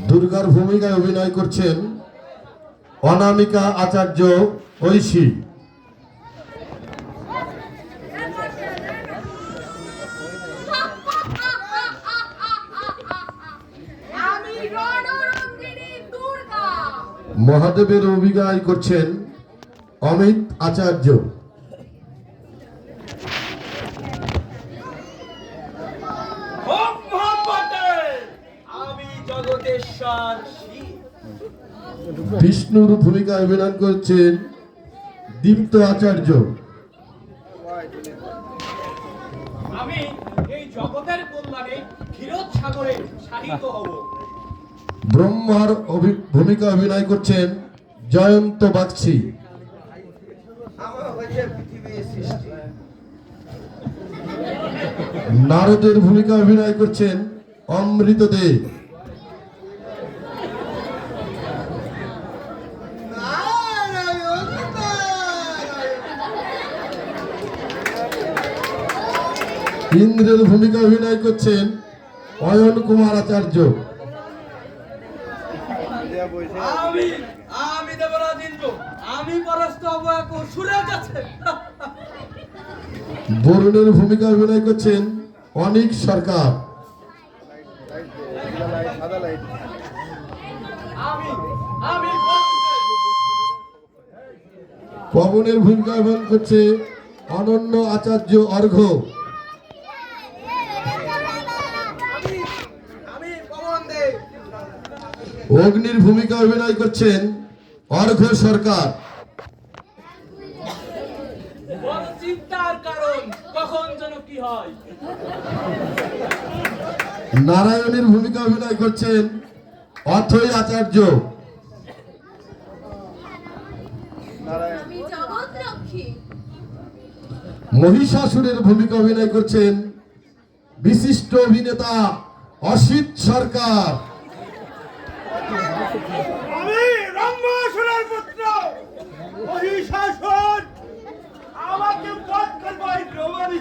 দুর্গার ভূমিকায় অভিনয় করছেন অনামিকা আচার্য ঐশী। মহাদেবের অভিনয় করছেন অমিত আচার্য। বিষ্ণুর ভূমিকায় অভিনয় করছেন দীপ্ত আচার্য। আমি এই জগতের কল্যাণে ক্ষীরসাগরে শায়িত হব। ব্রহ্মার ভূমিকা অভিনয় করছেন জয়ন্ত বাগচি। নারদের ভূমিকা অভিনয় করছেন অমৃত দে। ইন্দ্রের ভূমিকা অভিনয় করছেন অয়ন কুমার আচার্য। আমি দেবরাজ ইন্দ্র, আমি পরাস্ত হব এক অসুরের কাছে। বরুণের ভূমিকা অভিনয় করছেন অনিক সরকার। পবনের ভূমিকা অভিনয় করছে অনন্য আচার্য অর্ঘ্য। অগ্নির ভূমিকা অভিনয় করছেন অর্ঘ্য সরকার। চিন্তার কারণ কখন যেন কি হয়। নারায়ণের ভূমিকা অভিনয় করছেন অথৈ আচার্য। মহিষাসুরের ভূমিকা অভিনয় করছেন বিশিষ্ট অভিনেতা অসিত সরকার। আমি রম্ভাসুরের পুত্র মহিষাসুর, আমাকে বধ করবে দ্রৌপদী।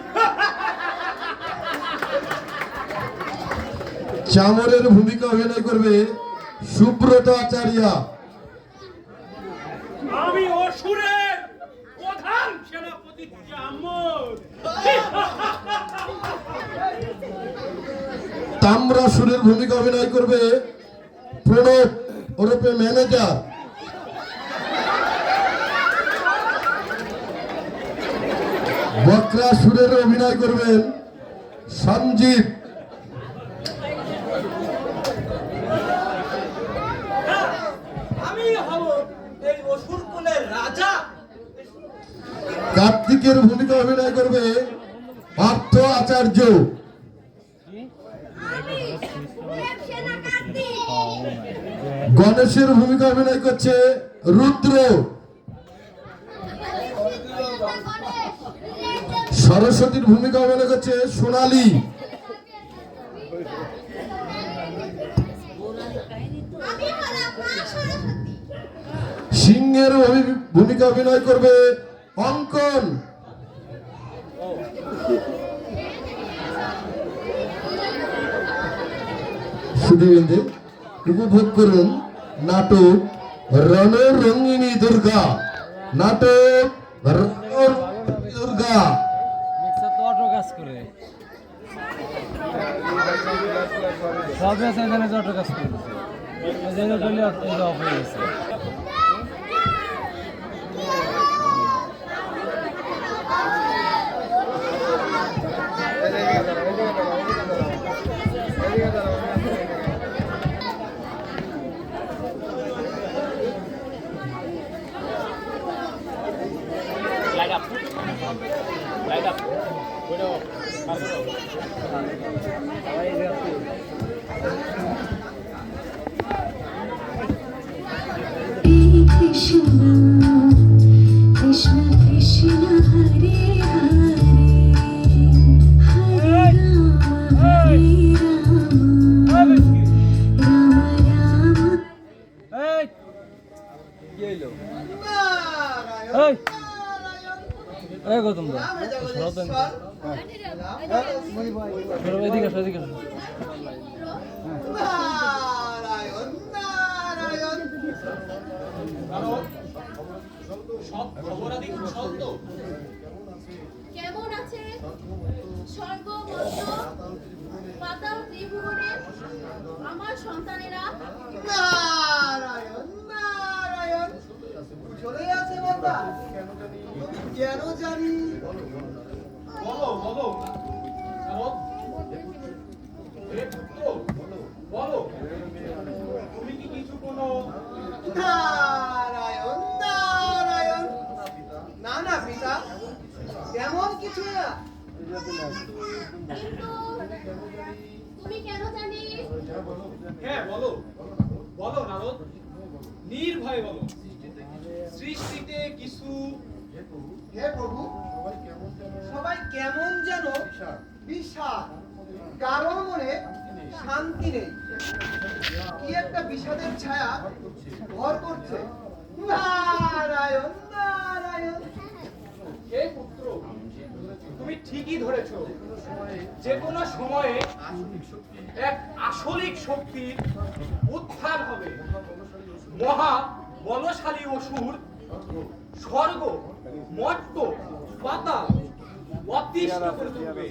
চামরের ভূমিকা অভিনয় করবে সুব্রত আচার্য। আমি অসুরের প্রধান সেনাপতি চামর। তাম্রাসুরের ভূমিকা অভিনয় করবে প্রণব ওরফে ম্যানেজার। বক্রাসুরের অভিনয় করবেন সঞ্জীব। আমি হব এই অসুর কুলের রাজা। কার্তিকের ভূমিকা অভিনয় করবে পার্থ আচার্য। গণেশের ভূমিকা অভিনয় করছে রুদ্র। সরস্বতীর ভূমিকা অভিনয় করছে সোনালী। সিংহের ভূমিকা অভিনয় করবে অঙ্কন। সুধীবৃন্দে উপভোগ করুন নাটক রণরঙ্গিনী দুর্গা। নাটক Durga. Light up. Krishna Krishna Krishna Hare Hare Hare Rama Rama Rama Gautam দা এদিকে আসো এদিকে আসো নারায়ণ নারায়ণ কারণ সব খবরাদি কুশল তো? কেমন আছে স্বর্গ মর্ত্য পাতাল ত্রিভুবনে আমার সন্তানেরা? নারায়ণ নারায়ণ চলে আছে মাতা তুমি কেন জানি বলো বলো কারণ হে পুত্র বলো, তুমি কি কিছু কোনো নারায়ণ নারায়ণ না না পিতা তেমন কিছু না কিন্তু তুমি কেন জানিস? হ্যাঁ বলো বলো নারদ, নির্ভয় বলো। সৃষ্টিতে কিছু হে প্রভু সবাই কেমন যেন বিষাদ কারো মনে শান্তি নেই কি একটা বিষাদের ছায়া ভর করছে নারায়ণ নারায়ণ হে পুত্র তুমি ঠিকই ধরেছ, যে কোনো সময়ে এক আসলিক শক্তির উত্থান হবে। মহা বলশালী অসুর স্বর্গ মর্ত্য পাতাল অতিষ্ঠ করে তুলবে,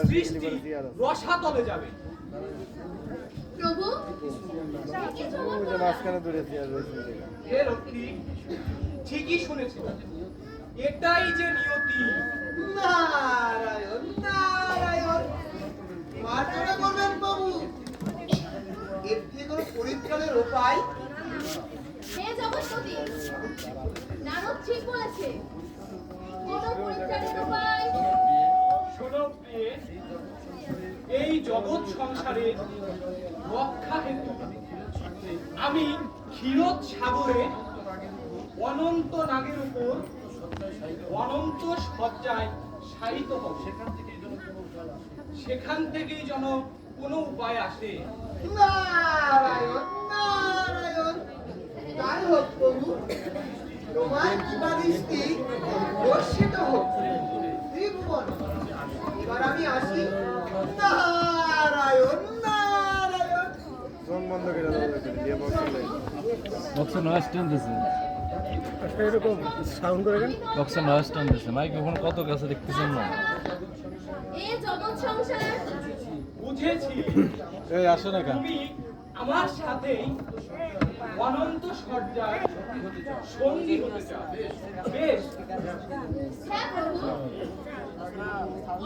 সৃষ্টি রসাতলে যাবে। প্রভু কিছু বলবো না। হে লক্ষ্মী ঠিকই শুনেছ, এটাই যে নিয়তি। নারায়ণ নারায়ণ মার্জনা করবেন প্রভু এর থেকে কোনো পরিত্রাণের উপায় হে জগৎপতি, নারদ ঠিক বলেছে, কোনো পরিত্রাণের উপায় শোনো প্রিয়ে, এই জগৎ সংসারে রক্ষা হেতু আমি ক্ষীরোদ সাগরে অনন্ত নাগের উপর অনন্ত সজ্জায় শায়িত হব। সেখান থেকেই যেন কোনো উপায় আসে। নারায়ণ নারায়ণ তাই হোক প্রভু তোমার কৃপাদৃষ্টি বর্ষিত হোক ত্রিভুবন। এবার আমি আসি নারায়ণ নারায়ণ বক্স নয়েজ টানতেছে বক্স নয়েজ টানতেছে মাইক্রোফোন কত কাছে দেখতেছেন না? এই জগৎ সংসার বুঝেছি এই আসো না কেন তুমি আমার সাথেই অনন্ত সজ্জায় সঙ্গী হতে চাও। বেশ হ্যাঁ প্রভু,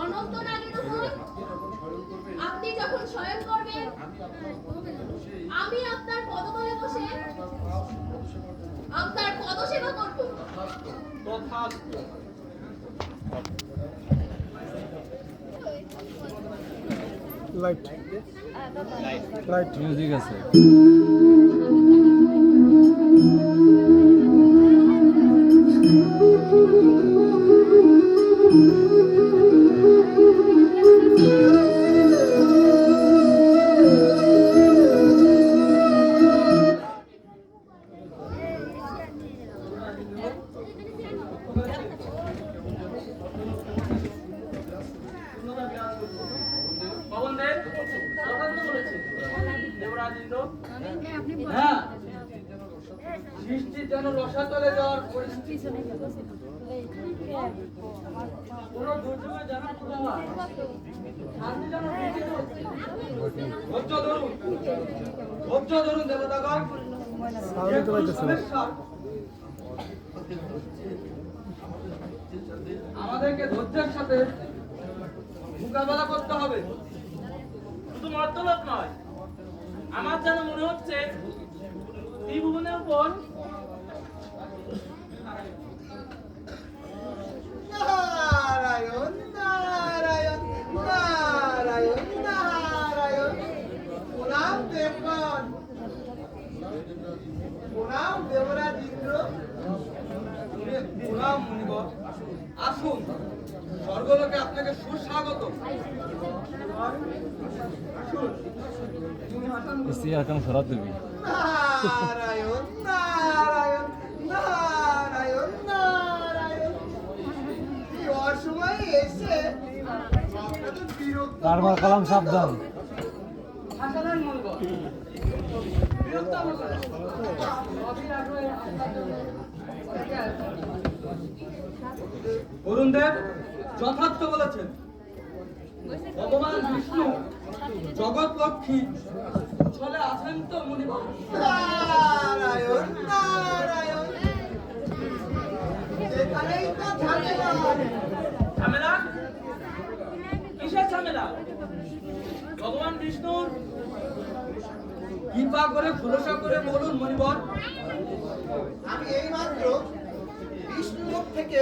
অনন্ত নাগের উপর আপনি যখন শয়ন করবেন আমি আপনার পদতলে বসে আপনার পদসেবা করব। তথাস্তু। লাইট মিউজিক আছে পবনদেব কথা তো বলেছে দেবরাজ ইন্দ্র। হ্যাঁ সৃষ্টি যেন রসাতলে যাওয়ার পরিস্থিতি কোনো দুর্যোগে যেন পূজা হয়, শান্তি যেন প্রতিষ্ঠিত হচ্ছে। ধৈর্য ধরুন দেবতাগণ। সমস্যার আমাদেরকে ধৈর্যের সাথে মোকাবেলা করতে হবে। শুধু মর্তলোক নয়, আমার যেন মনে হচ্ছে এই ভুবনের উপর নারায়ণ নারায়ণ নারায়ণ নারায়ণ প্রণাম দেবগণ প্রণাম দেবরাজ ইন্দ্র প্রণাম মুনিবর। আসুন, স্বর্গলোকে আপনাকে সুস্বাগত। আসুন। এখন ফেরত দিবি নারায়ণ নারায়ণ নারায়ণ নারায়ণ কারবার কালাম সাবধান। হাসানের মঙ্গল বিরক্ত হবে না। অধীর আগ্রহে অরুণ দেব যথার্থ বলেছেন। ভগবান বিষ্ণু জগৎ লক্ষ্মী চলে আছেন তো মুনিবর। নারায়ণ নারায়ণ, এখানেই তো ঝামেলা। ঝামেলা? কিসের ঝামেলা? ভগবান বিষ্ণুর কৃপা করে খোলসা করে বলুন মনিবর। আমি এইমাত্র বিষ্ণুলোক থেকে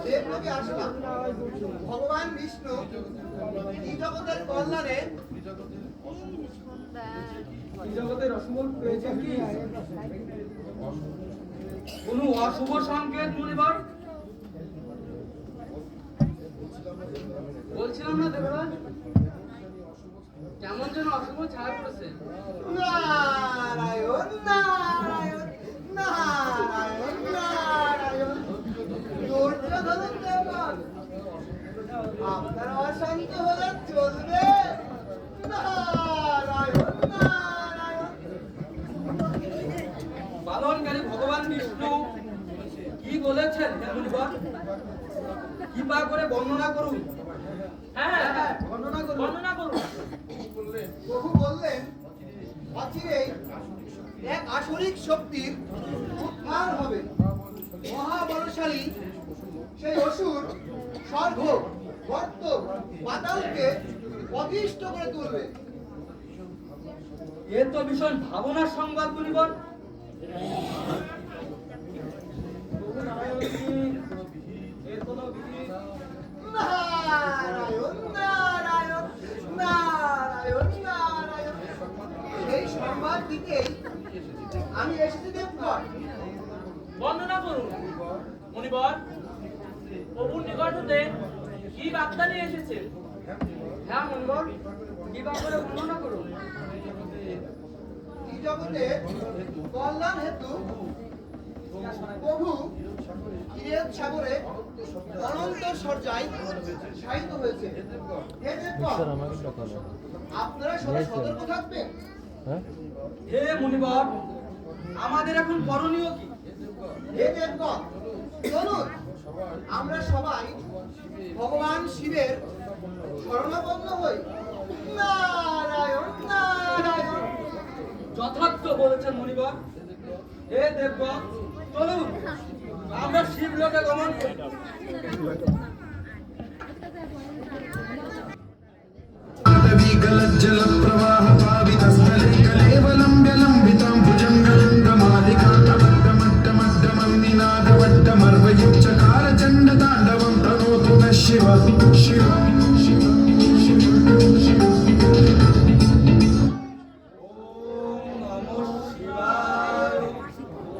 দেবলোকে আসলাম। ভগবান বিষ্ণু এই জগতের কল্যাণে এই জগতের অশুভ পেয়েছে কি কোন অশুভ সংকেত মনিবর? বলছিলাম না দেবরাজ, কেমন যেন অশুভ ছায়া পড়েছে। নারায়ণ নারায়ণ নারায়ণ নারায়ণ, দুর্যোধন দেবগণ, আপনারা অশান্ত হলে চলবে? নারায়ণ নারায়ণ। পালনকারী ভগবান বিষ্ণু কি বলেছেন হে মুনিবর? কৃপা করে বর্ণনা করুন। হ্যাঁ হ্যাঁ, বর্ণনা করুন। বর্ণনা করুন। প্রভু বললেন, অচিরেই এক আসরিক শক্তির উত্থান হবে। মহাবলশালী সেই অসুর স্বর্গ গর্ত পাতালকে অতিষ্ঠ করে তুলবে। এ তো ভীষণ ভাবনার সংবাদ মুনিবর। এর কোনো বিধি? নারায়ণ নারায়ণ নারায়ণ নারায়ণ, এই সংবাদ দিতেই আমি এসেছি দেবগণ। বর্ণনা করুন মুনিবর। প্রভুর নিকট হতে কি বার্তা নিয়ে এসেছে? হ্যাঁ মুনিবর, কি ব্যাপারে বর্ণনা করুন। এই জগতে কল্যাণ হেতু প্রভু ক্ষীরের সাগরে অনন্ত সজ্জায় শায়িত হয়েছে। হে দেবগণ, আপনারা সবাই সতর্ক থাকবেন। হ্যাঁ, হে মুনিবর, আমাদের এখন করণীয় কি? হে দেবগণ, চলুন আমরা সবাই ভগবান শিবের শরণাপন্ন হই। নারায়ণ নারায়ণ। যথার্থ বলেছেন মুনিবর। হে দেবগণ, চলুন আমরা শিবলোকে গমন করি। जलप्रवाह पावितस्थले कलेवलम्ब्य लम्बितां भुजङ्गलिङ्गमालिकाटमट्टमट्टमन्निनादवट्टमर्वयुच्चकार चण्डताण्डवं तनोतु नः शिव शिव शिव शिव शिव। ওম নমঃ শিবায়,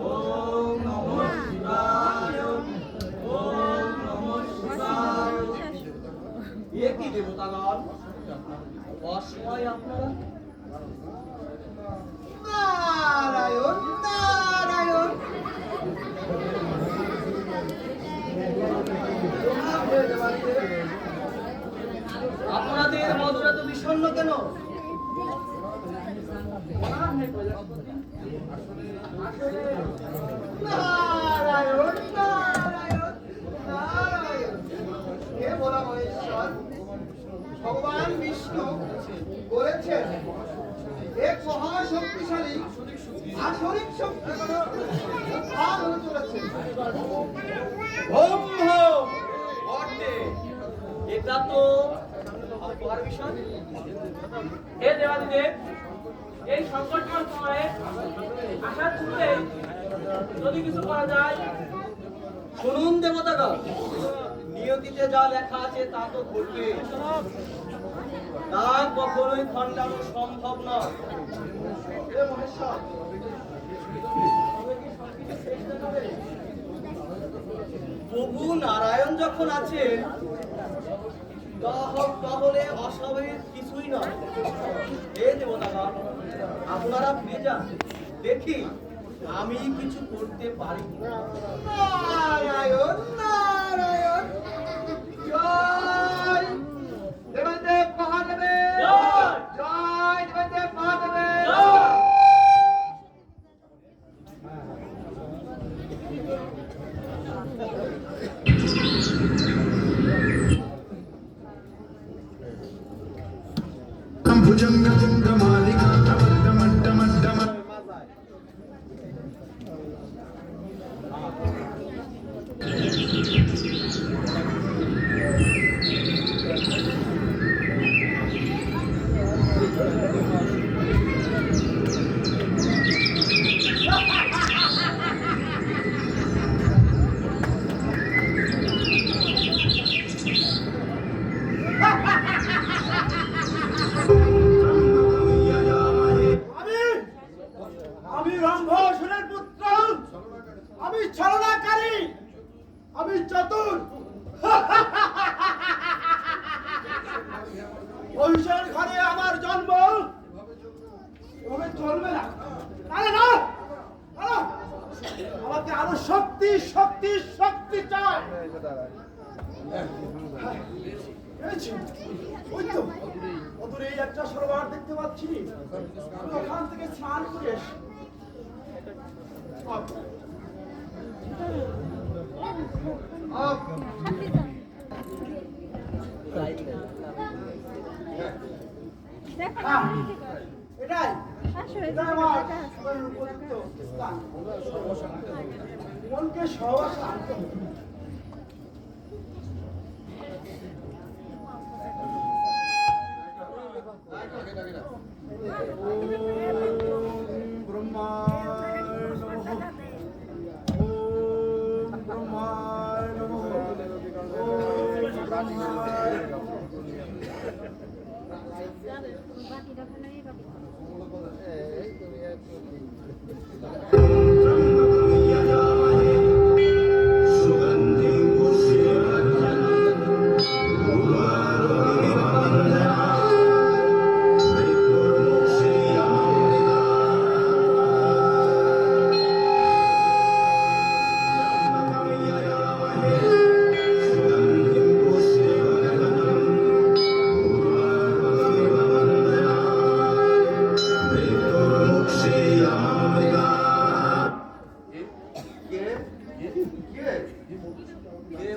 ওম নমঃ শিবায়, ওম নমঃ শিবায়। এ কি দেবতাগণ, অসময় আপনারা? নারায়ণ নারায়ণ। আপনাদের মধুরা তো বিষণ্ণ কেন? নারায়ণ নারায়ণ নারায়ণ। হে ভোলা মহেশ্বর, ভগবান বিষ্ণু বলেছেন এক মহাশক্তিশালী আসরিক শক্তি উত্থান হতে চলেছে। হোম হোম বটে, এটা তো অপর বিষয়। হে দেবাদিদেব, এই সংকটময় সময়ে আশার ছুটে যদি কিছু করা যায়। শুনুন দেবতাগণ, নিয়তিতে যা লেখা আছে তা তো ঘটবে, তা কখনোই খণ্ডানো সম্ভব নয়। হে মহেশ্বর, প্রভু নারায়ণ যখন আছেন তাহলে অস্বাভাবিক কিছুই নয়। হে দেবতাগণ, আপনারা ফিরে যান, দেখি আমি কিছু করতে পারি। নারায়ণ নারায়ণ। জয় দেবাদেব মহাদেব। भुजङ्गपुङ्गमालिका प्रमट्टमट्टमट्टम আমি রম্ভসুরের পুত্র, আমি ছলনাকারী, আমি চতুর। মহিষের ঘরে আমার জন্ম, এভাবে চলবে না। আরে না, না, আমাকে আরো শক্তি শক্তি শক্তি চাই। পেয়েছি। ওই তো অদূরে এই একটা সরোবর দেখতে পাচ্ছি, আমি ওখান থেকে স্নান করে এসি। এটাই এটাই আমার উপযুক্ত স্থান। মনকে সহজ শান্ত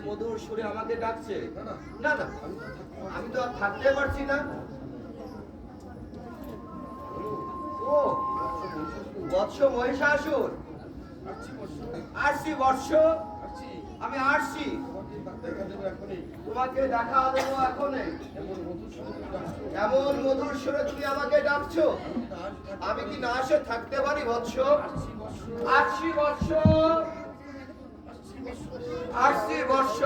মধুর সুরে আমাকে ডাকছে। না না, আমি তো আর থাকতে পারছি না। ও বৎস মহিষাসুর, আসছি বৎস, আমি আসছি, তোমাকে দেখা দেবো এখনই। এমন মধুর সুরে তুমি আমাকে ডাকছো, আমি কি না আসে থাকতে পারি বৎস? আসছি বৎস, আসছি বর্ষ।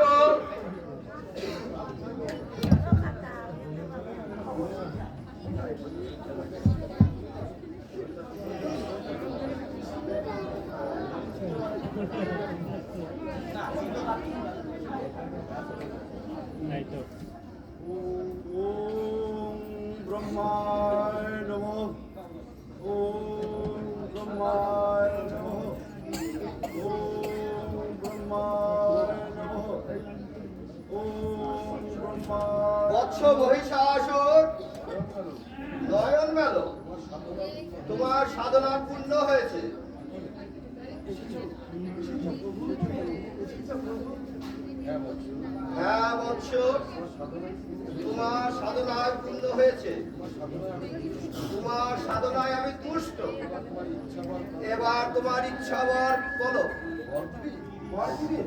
ওম ব্রহ্মায় নমঃ, ওম ব্রহ্মায় নমঃ, ওম ব্রহ্মায় নমঃ, ওম ব্রহ্মায়। বৎস মহিষাসুর, নয়ন মেলো, তোমার সাধনা পূর্ণ হয়েছে। হ্যাঁ বৎস, তোমার সাধনায় পূর্ণ হয়েছে, তোমার সাধনায় আমি তুষ্ট। এবার তোমার ইচ্ছা বর বলো। বর দিবে?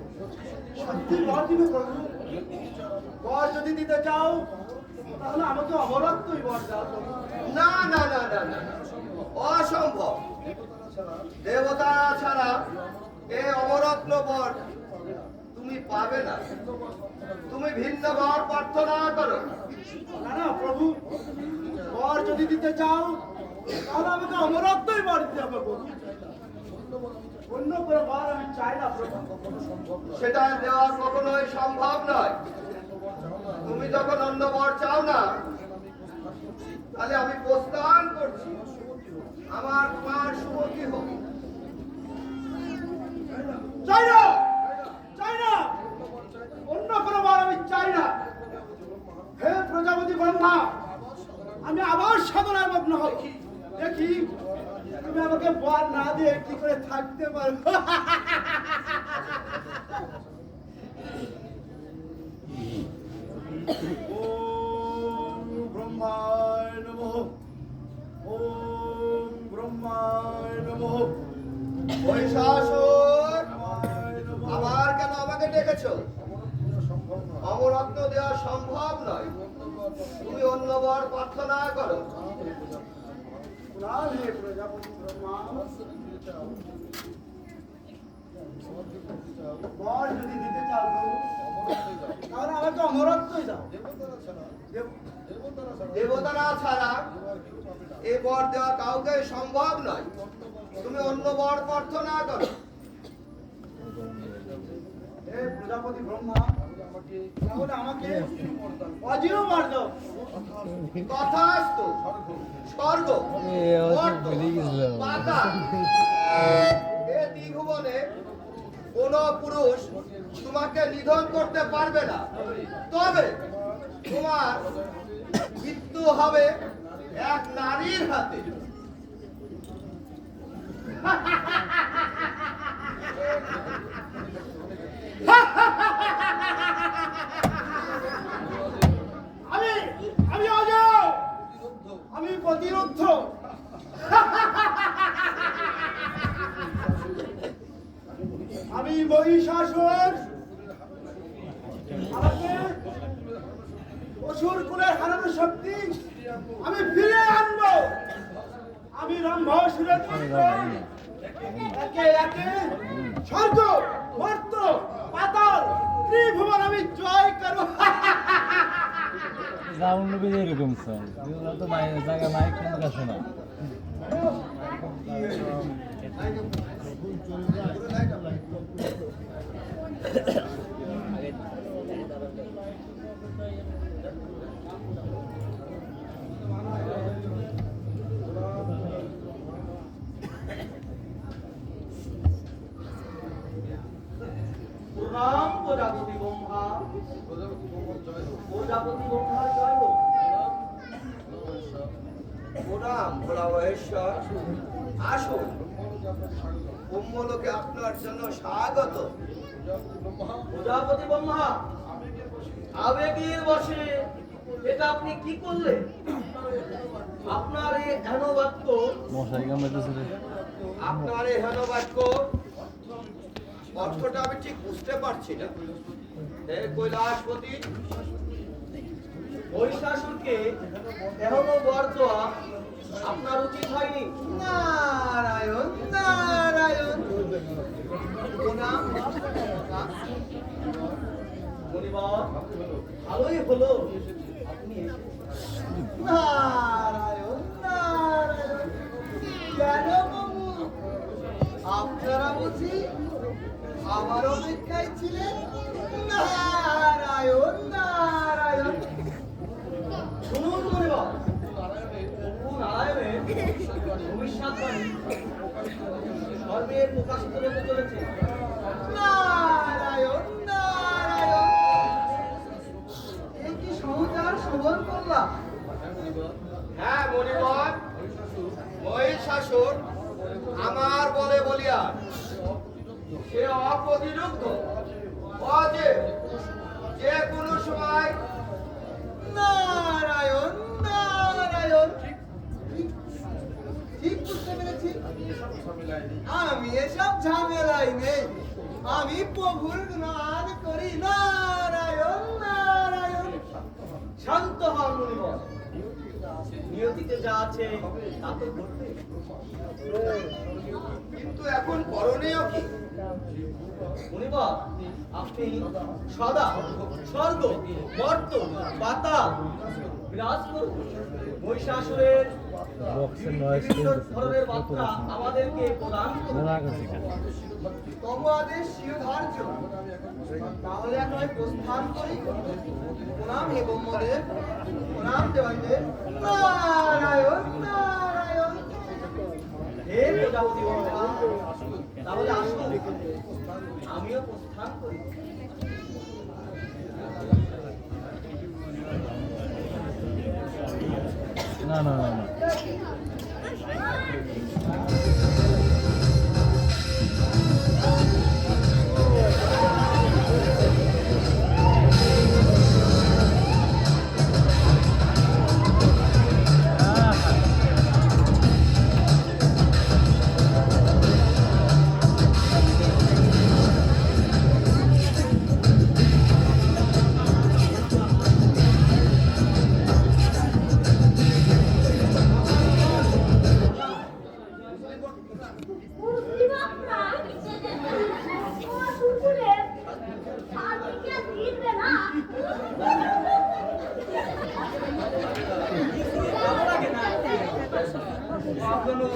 সত্যি বর দিবে প্রভু? বর যদি দিতে চাও তাহলে আমাকে অমরত্বই বর দাও প্রভু। না না না না না, অসম্ভব। দেবতা ছাড়া এ অমরত্ন বর তুমি পাবে না। তুমি ভিন্ন বর প্রার্থনা করো। না না প্রভু, বর যদি দিতে চাও তাহলে আমাকে অমরত্বই বর দিতে হবে প্রভু। অন্য করে বর আমি চাই না প্রভু। সেটা দেওয়া কখনোই সম্ভব নয়। তুমি যখন অন্য বর চাও না, তাহলে আমি প্রস্থান করছি। আমার তোমার সুমতি হোক। চাই না, চাই না, অন্য কোনো বর আমি চাই না। হে প্রজাপতি ব্রহ্মা, আমি আবার সাধনায় মগ্ন হব। দেখি তুমি আমাকে বর না দিয়ে কি করে থাকতে পারো। ওম ব্রহ্মায় নমঃ, সম্ভব নয়, তুমি অন্য বর প্রার্থনা করো। প্রণাম হে প্রজাপতি ব্রহ্মা। বর যদি দিতে চাও তো তাহলে আমাকে অমরত্বই দাও। দেবতারা ছাড়া এ বর দেওয়া কাউকে সম্ভব নয়, তুমি অন্য বর প্রার্থনা করো। হে প্রজাপতি ব্রহ্মা, তাহলে আমাকে অজেয় বর দাও। তথাস্তু। স্বর্গ, মর্ত, পাতাল, এ ত্রিভুবনে কোন পুরুষ তোমাকে নিধন করতে পারবে না, তবে তোমার মৃত্যু হবে এক নারীর হাতে। আমি আমি অজেয়, আমি প্রতিরুদ্ধ। আমি মহিষাসুর, আমাকে অসুর কুলের হারানোর শক্তি আমি ফিরে আনবো। আমি রম্ভাসুরের পুত্র, একে একে স্বর্গ, মর্ত, পাতাল, ত্রিভুবন আমি জয় করব। রাউন্ড নবীর এরকম সং তো জায়গা মাইক কোনো কাছে না। প্রণাম প্রজাপতি ব্রহ্মা। প্রজাপতি ব্রহ্মার জয় হোক। প্রণাম ভোলা মহেশ্বর, আসুন, ব্রহ্মলোকে আপনার জন্য স্বাগত। প্রজাপতি ব্রহ্মা, আবেগের বশে এটা আপনি কি করলেন? আপনার এই হেন বাক্য, মশাই কামড়াইতেছে রে। আপনার এই হেন বাক্য অর্থটা আমি ঠিক বুঝতে পারছি না। হে কৈলাসপতি, মহিষাসুরকে এখনো বর দেওয়া আপনার উচিত হয়নি। নারায়ণ নারায়ণ। প্রণাম। মণিবর, ভালোই হলো আপনি এসেছেন। নারায়ণ নারায়ণ। কেন বাবু, আপনারা বুঝি আমার অপেক্ষায় ছিলেন? নারায়ণ নারায়ণ। শুনুন মণিবর, প্রভু নারায়ণের ভবিষ্যৎবাণী ধর্মে প্রকাশিত হতে চলেছে। নারায়ণ নারায়ণ। এই কি সমাচার শ্রবণ করলাম? হ্যাঁ মণিবর, মহিষাসুর আমার বলে বলিয়ান, সে অপ্রতিরুদ্ধ, অজেয়, যে কোনো সময়। নারায়ণ নারায়ণ। ঠিক বুঝতে পেরেছি, আমি এসব ঝামেলাই নেই, আমি প্রভুর গান করি। নারায়ণ নারায়ণ। শান্ত হন মণিবর, নিয়তিতে যা আছে তা তো ঘটবে। কিন্তু এখন করণীয় কি? মণিবর, আপনি সদা স্বর্গ, মর্ত, পাতাল বিরাজ করুন। মহিষাসুরের বক্সের নয়েজ বিভিন্ন ধরনের বার্তা আমাদেরকে প্রদান করুন। মনে রাখছি তোমাদের শিরধার্য, তাহলে এখন আমি প্রস্থান করি। প্রণাম হে ব্রহ্মদেব, প্রণাম দেবাদেব। নারায়ণ নারায়ণ। হে প্রজাপতি ব্রহ্মা, তাহলে আসুন আমিও প্রস্থান করি। না না না না।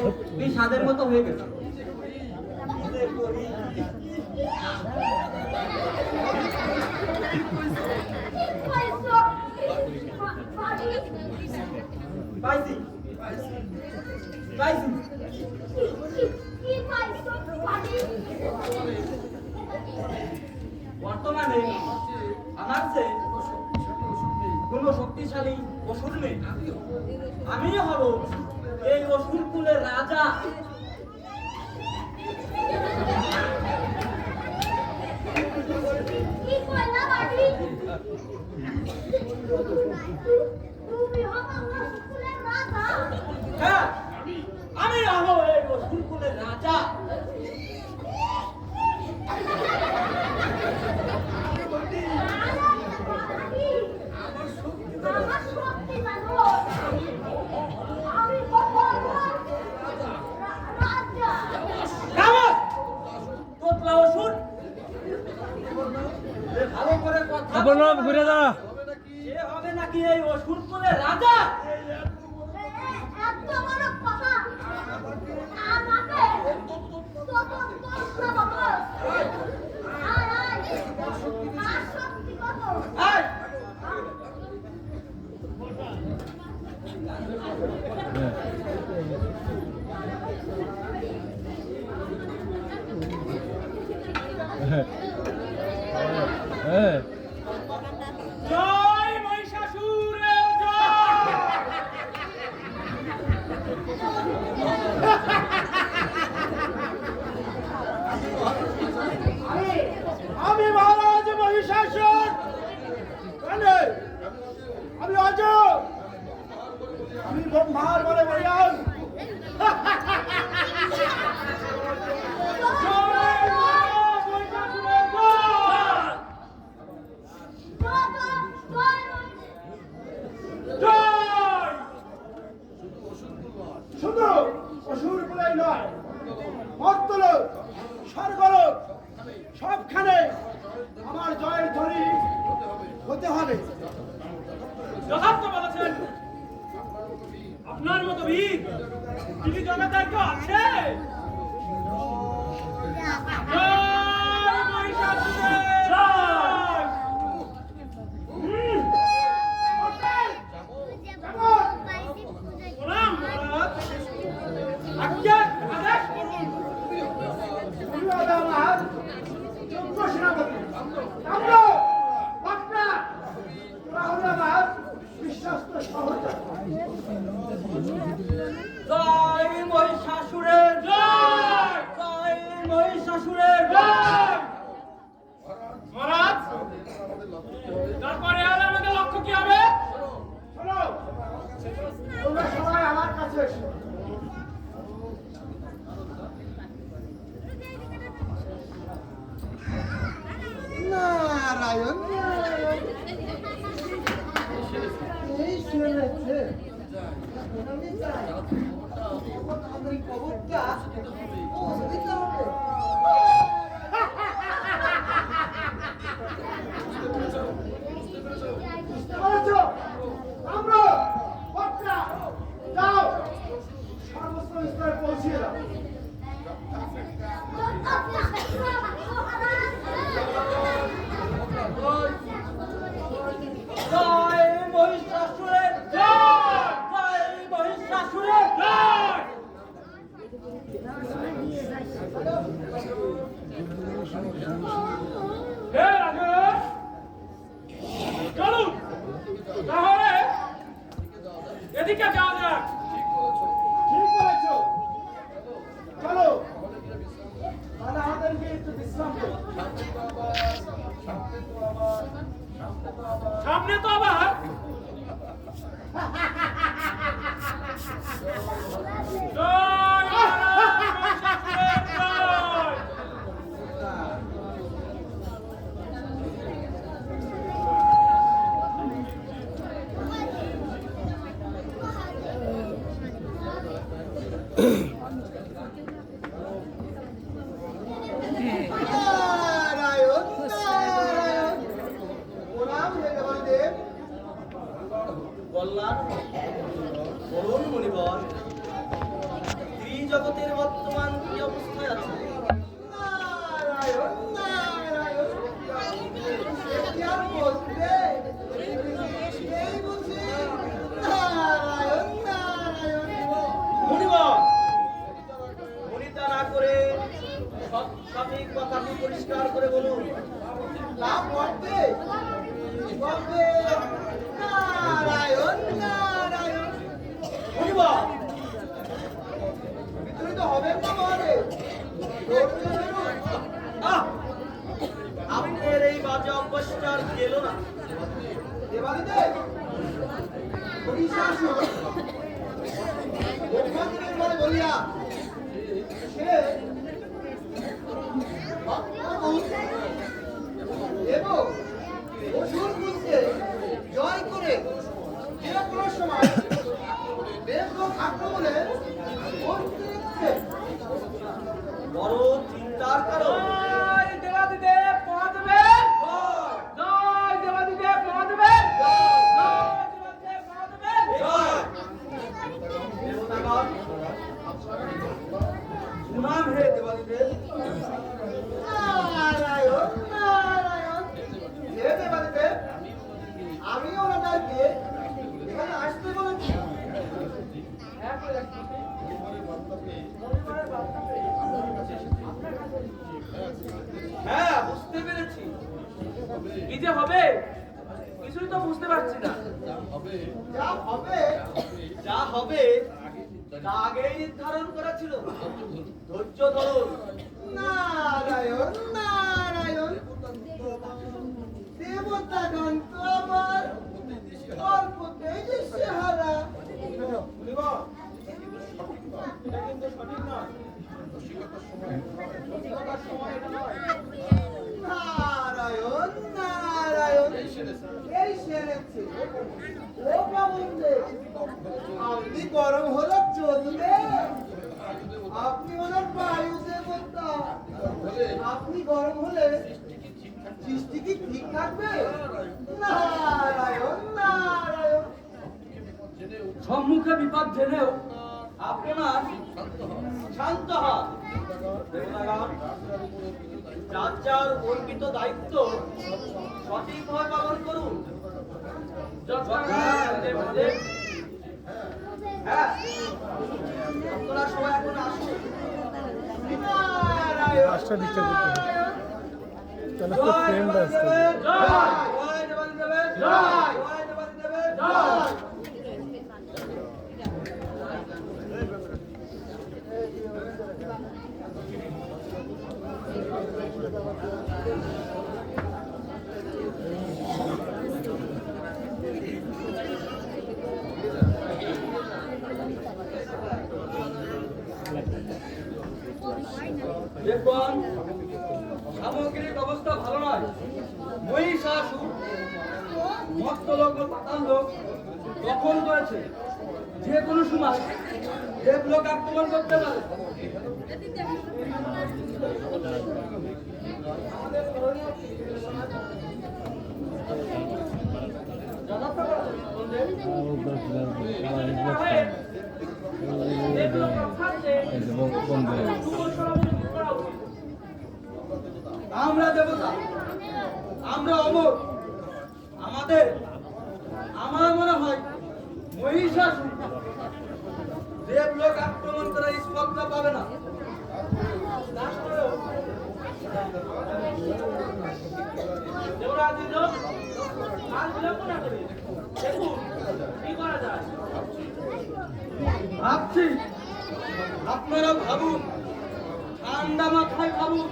সত্যি স্বাদের মতো হয়ে গেছে। পাইছি পাইছি বর্তমানে আমার চেয়ে কোন শক্তিশালী অসুর নেই। আমি হব এই অসুর কুলের রাজা। হ্যাঁ, আমি হব এই অসুর কুলের রাজা। কামত! তোতলা অসুর! ভালো করে কথা বল। ঘুরে যা। সে হবে নাকি এই অসুর কুলের রাজা? এই! হ্যাঁ জয় মহিষাসুরের জয়! আমি মহারাজ মহিষাসুর। জানে, আমি অজ, আমি ব্রহ্মার বলে বলিয়ান। জয় মহিষাসুরের জয়! জয়! শুধু অসুর বলেই নয়, মর্তলোক, স্বর্গলোক সবখানে আমার জয়ের ধ্বনি হতে হবে। যথার্থ বলেছেন। আপনার মতো বীর তিনি জগতে আর কেউ আছে? জয় মহিষাসুরের জয়! প্রণাম মহারাজ। আজ্ঞা আদেশ করুন। তুমি হবে আমার যোগ্য সেনাপতি। তাম্র, বক্তা, তোরা হলে আমার বিশ্বস্ত সহচর। জয় মহিষাসুরের জয়! জয় মহিষাসুরের জয়! মহারাজ, তারপরে আর আমাদের লক্ষ্য কি হবে? শোনো, তোমরা সবাই আমার কাছে এসো। নারায়ণ নারায়ণ, এই শুনেছে আমি চাই আমাদের খবরটা দিতে হবে। বুঝতে পেরেছো? আমরা বক্তা, যাও সর্বস্ব স্তরে পৌঁছিয়ে দাও। জয় মহিষাসুরের জয়! জয় মহিষাসুরের জয়! হে রাজেশ, চলুন তাহলে এদিকে যাওয়া যাক। ঠিক বলেছো, চলো তাহলে আমাদেরকে একটু বিশ্রাম করো। সামনে তো আবার জয় মহিষাসুরের জয়! নারায়ণ নারায়ণ, প্রণাম হে দেবাদেব। কল্যাণ বলুন মণিবর, স্ত্রী জগতের বর্তমান কি অবস্থায় আছে? নারায়ণ নারায়ণ কি আর বলতে এই বুঝি নারায়ণ নারায়ণ মুনিবর, মুনিতা না করে সঠিক কথাটি পরিষ্কার করে বলুন। তা বলতে বলতে নারায়ণ নারায়ণ মুনিবর, বিচলিত হবেন না মহাদেব ধৈর্য ধরুন। আহ! আপনার এই বাজে অভ্যাসটা আর গেল না। দেবাদিদেব পরিশাসন মুখ্যমন্ত্রীর বলে বলিয়া সে ভক্তকুল এবং অসুরকুলকে জয় করে যে কোনো সময় দেবলোক আক্রমণে মন্ত্রী নিচ্ছে। বড় চিন্তার কারণ। জয় দেবাদিদেব মহাদেবের জয়! জয় দেবাদিদেব মহাদেবের জয়! জয় দেবাদিদেব মহাদেবের জয়! দেবতাগণ, প্রণাম হে দেবাদিদেব। নারায়ণ নারায়ণ হে দেবাদিদেব, আমি ওনাদেরকে এখানে আসতে বলেছি। হ্যাঁ, বুঝতে পেরেছি। কি যে হবে কিছুই তো বুঝতে পারছি না। যা হবে যা হবে তা আগেই নির্ধারণ করা ছিল। ধৈর্য ধরুন। নারায়ণ নারায়ণ দেবতাগণ তো আমার অল্পতেই দিশেহারা। এটা কিন্তু সঠিক নয়। সঠিকতার সময় এটা নয়। নারায়ণ নারায়ণ এই সেরেছে ও বাবুন্দে আপনি গরম হলে চলবে, আপনি ওনার বায়ু দেবতা, আপনি গরম হলে সৃষ্টি কি ঠিক থাকবে? নারায়ণ নারায়ণ সম্মুখে বিপদ জেনেও আপনার শান্ত হন। দেবতাগণ, যার যার অর্পিত দায়িত্ব সঠিকভাবে পালন করুন। দেবদেব, হ্যাঁ, আপনারা সবাই এখন আসুন। নারায়ণ জয় দেবাদিদেবের জয়! জয় দেবাদিদেবের জয়! জয় দেবাদিদেবের জয়! দেখুন, সামগ্রিক অবস্থা ভালো নয়। মহিষাসুর মর্তলোক ও পাতাল লোক দখল করেছে। যে কোনো সময় দেবলোক আক্রমণ করতে পারে। দেবলোক রক্ষার্থে আমরা দেবতা, আমরা অমর। আমার মনে হয় মহিষাসুর দেবলোক আক্রমণ করার স্পর্ধা পাবে না। দেবরাজ ইন্দ্র, আর বিলম্ব না করে দেখুন কি করা যায়। ভাবছি, আপনারা ভাবুন, ঠান্ডা মাথায় ভাবুন।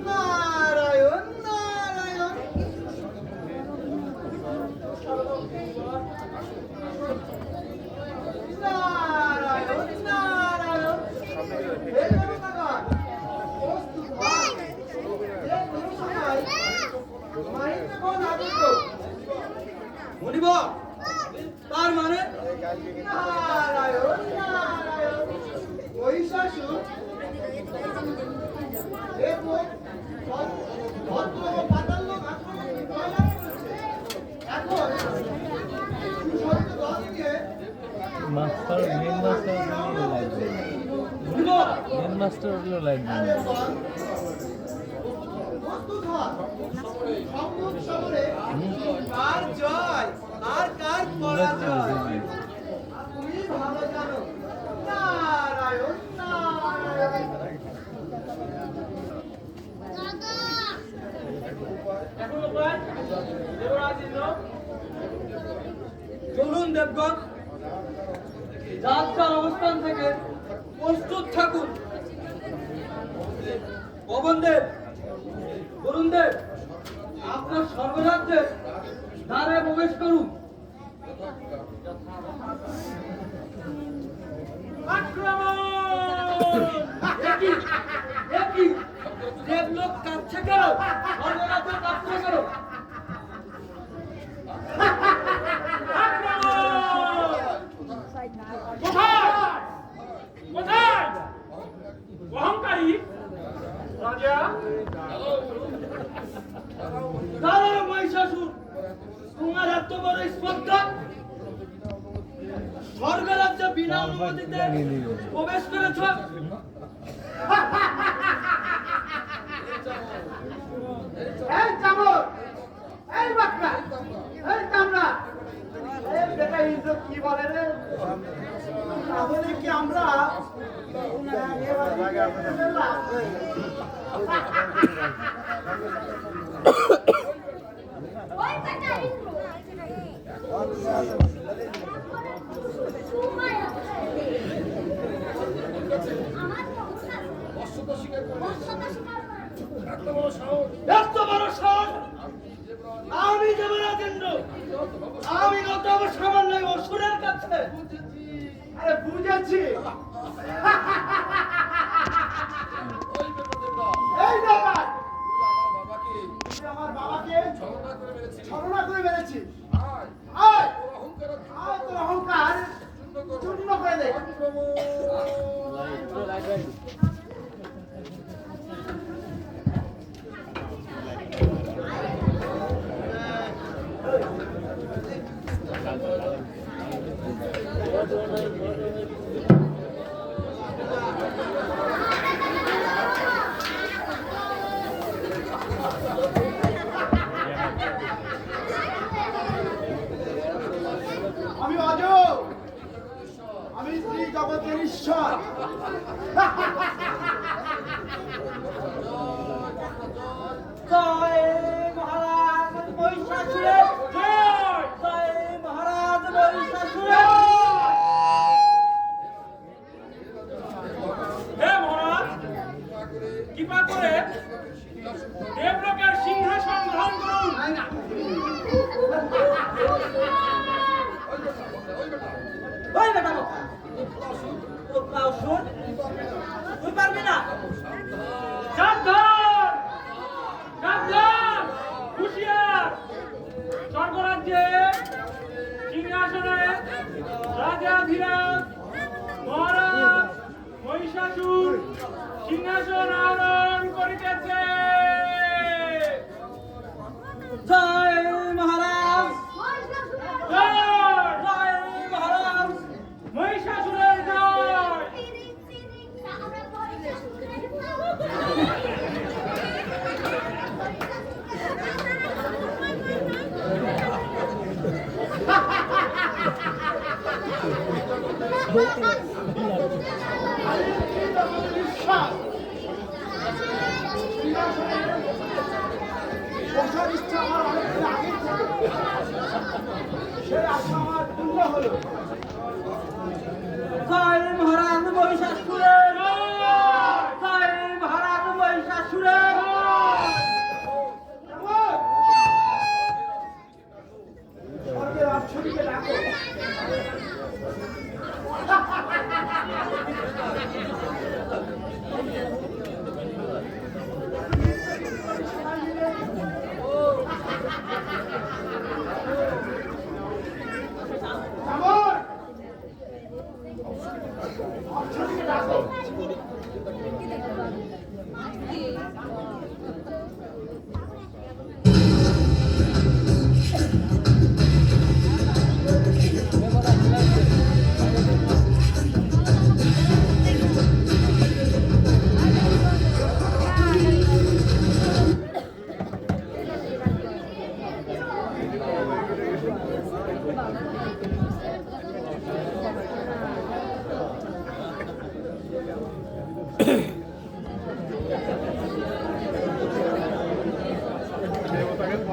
নারায়ণ নারায়ণ নারায়ণ নারায়ণ হে দেবতাগণ, প্রস্তুত হন। যে কোনো সময় মাহিতে কোন আদিত্য মনিবর, তার মানে নারায়ণ নারায়ণ মহিষাসুর এবং ভদ্র ও পাতাল লোক আক্রমণ জয়লাভ করেছে। এখন সুসজ্জিত দল নিয়ে মাস্টার মেন লাস্টের লাইন প্রস্তুত হন। সম্মুখ সমরে কার জয় আর কার পরাজয় তুমি ভালো জানো। নারায়ণ নারায়ণ। এখনো প্রায় দেবরাজ ইন্দ্র। চলুন দেবগণ, যাত্রার অবস্থান থেকে প্রস্তুত থাকুন। পবনদেব, বরুণদেব, আপনার স্বর্গরাজ্যের দ্বারে প্রবেশ করুন। আক্রমণ! একই দেবলোক কাছে করো, স্বর্গরাজ্য কাছে করো। কোথায় অহংকারী রাজা? দাঁড়াও মহিষাসুর, তোমার এত বড় স্পর্ধা! স্বর্গরাজ্য বিনা অনুমতিতে প্রবেশ করেছ। এই চামর, এই বাকরা, এই কামরা, এই বেটা ইন্দ্র কি বলে রে? তাহলে কি আমরা ওই বেটা ইন্দ্র তোমায় আমার বর্ষতা স্বীকার করে এত বড় সাহস! আমি দেবরাজ ইন্দ্র, আমি নত হব সামান্য অসুরের কাছে। আরে বুঝেছি। এই ব্যাপার তুই আমার বাবাকে ছলনা করে মেরেছি। আয় আয়, তোর অহংকার চূর্ণ করে দে। আমি অজ, আমি শ্রী জগতের ঈশ্বর। জয় মহারাজ মহিষাসুরের জয়! জয় মহারাজ মহিষাসুরের হে মহারাজ, কৃপা করে দেবলোকের সিংহাসন গ্রহণ করুন। ওই বেটা বোকা! তোর অসুর, তুই পারবি না। সাবধান, সাবধান, হুঁশিয়ার। স্বর্গরাজ্যে সিংহাসনে রাজাধিরাজ মহারাজ মহিষাসুর সিংহাসন আরোহণ করিতেছে। জয় মহারাজ! জয়! জয় মহারাজ! মহিষাসুরের জয়! আমরা বসার ইচ্ছা আমার অনেকদিন আগে থেকে, সে আশা আমার পূর্ণ হলো। জয় মহারাজ মহিষাসুরের জয়! মহারাজ মহিষাসুরের স্বর্গের অশ্বরীকে ডাকো।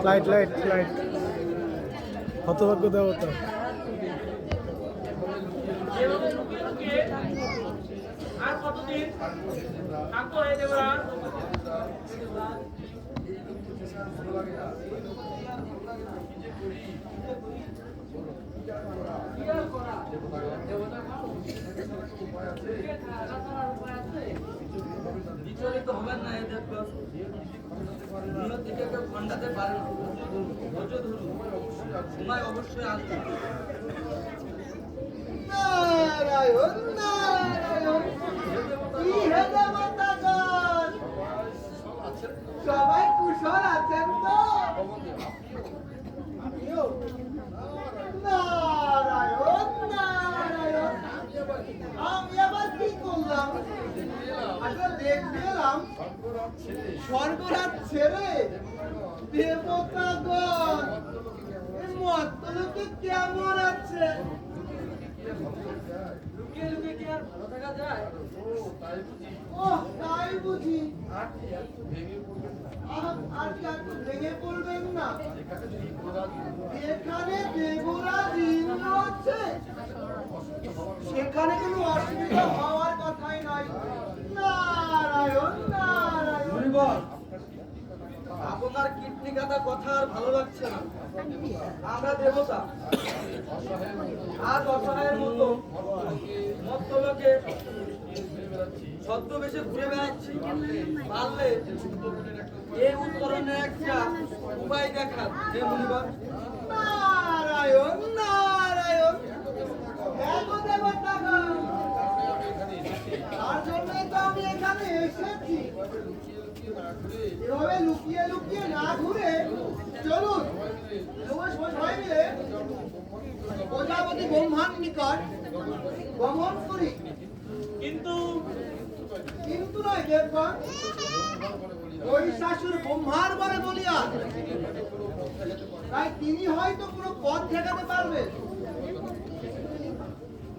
লাইট লাইট লাইট হতভাগ্য দেবতা এভাবে লুকিয়ে লুকিয়ে আর কতদিন থাকবো হে দেবরাজ? বিচলিত হবেন না, এই দেখবেন নিয়ত দিকে কেউ খণ্ডাতে পারে না। ধৈর্য ধরুন, সময় অবশ্যই আসবে। নারায়ণ নারায়ণ, কি হে দেবতাগণ, সবাই কুশল আছেন তো? নারায়ণ নারায়ণ, আমি আবার কি করলাম? আসলে দেখতে এলাম স্বর্গরাজ ছেড়ে দেবতাগণ এই মর্তলোকে কেমন আছে? লুকিয়ে লুকিয়ে কি আর ভালো থাকা যায়? ওহ, তাই বুঝি। আর কি একটু ভেঙে পড়বেন না? এখানে দেবরাজ ইন্দ্র আছে, সেখানে কোনো অসুবিধা হওয়ার কথাই নাই। নারায়ণ নারায়ণ। আপনার কিডনি কাটা কথা আর ভালো লাগছে না। আমরা দেবতা, আজ অসহায়ের মতো মর্তলোকে ছদ্মবেশে ঘুরে বেড়াচ্ছি। পারলে এই উত্তরণের একটা উপায় দেখান হে মুনিবার। নারায়ণ নারায়ণ, দেখো দেবতাগণ, তার জন্যই তো আমি এখানে এসেছি। এভাবে লুকিয়ে লুকিয়ে না ঘুরে চলুন সবাই মিলে প্রজাপতি ব্রহ্মার নিকট গমন করি। কিন্তু কিন্তু নয় দেবগণ, ওই শাশুর ব্রহ্মার বলে বলিয়া, তাই তিনি হয়তো কোনো পথ দেখাতে পারবেন।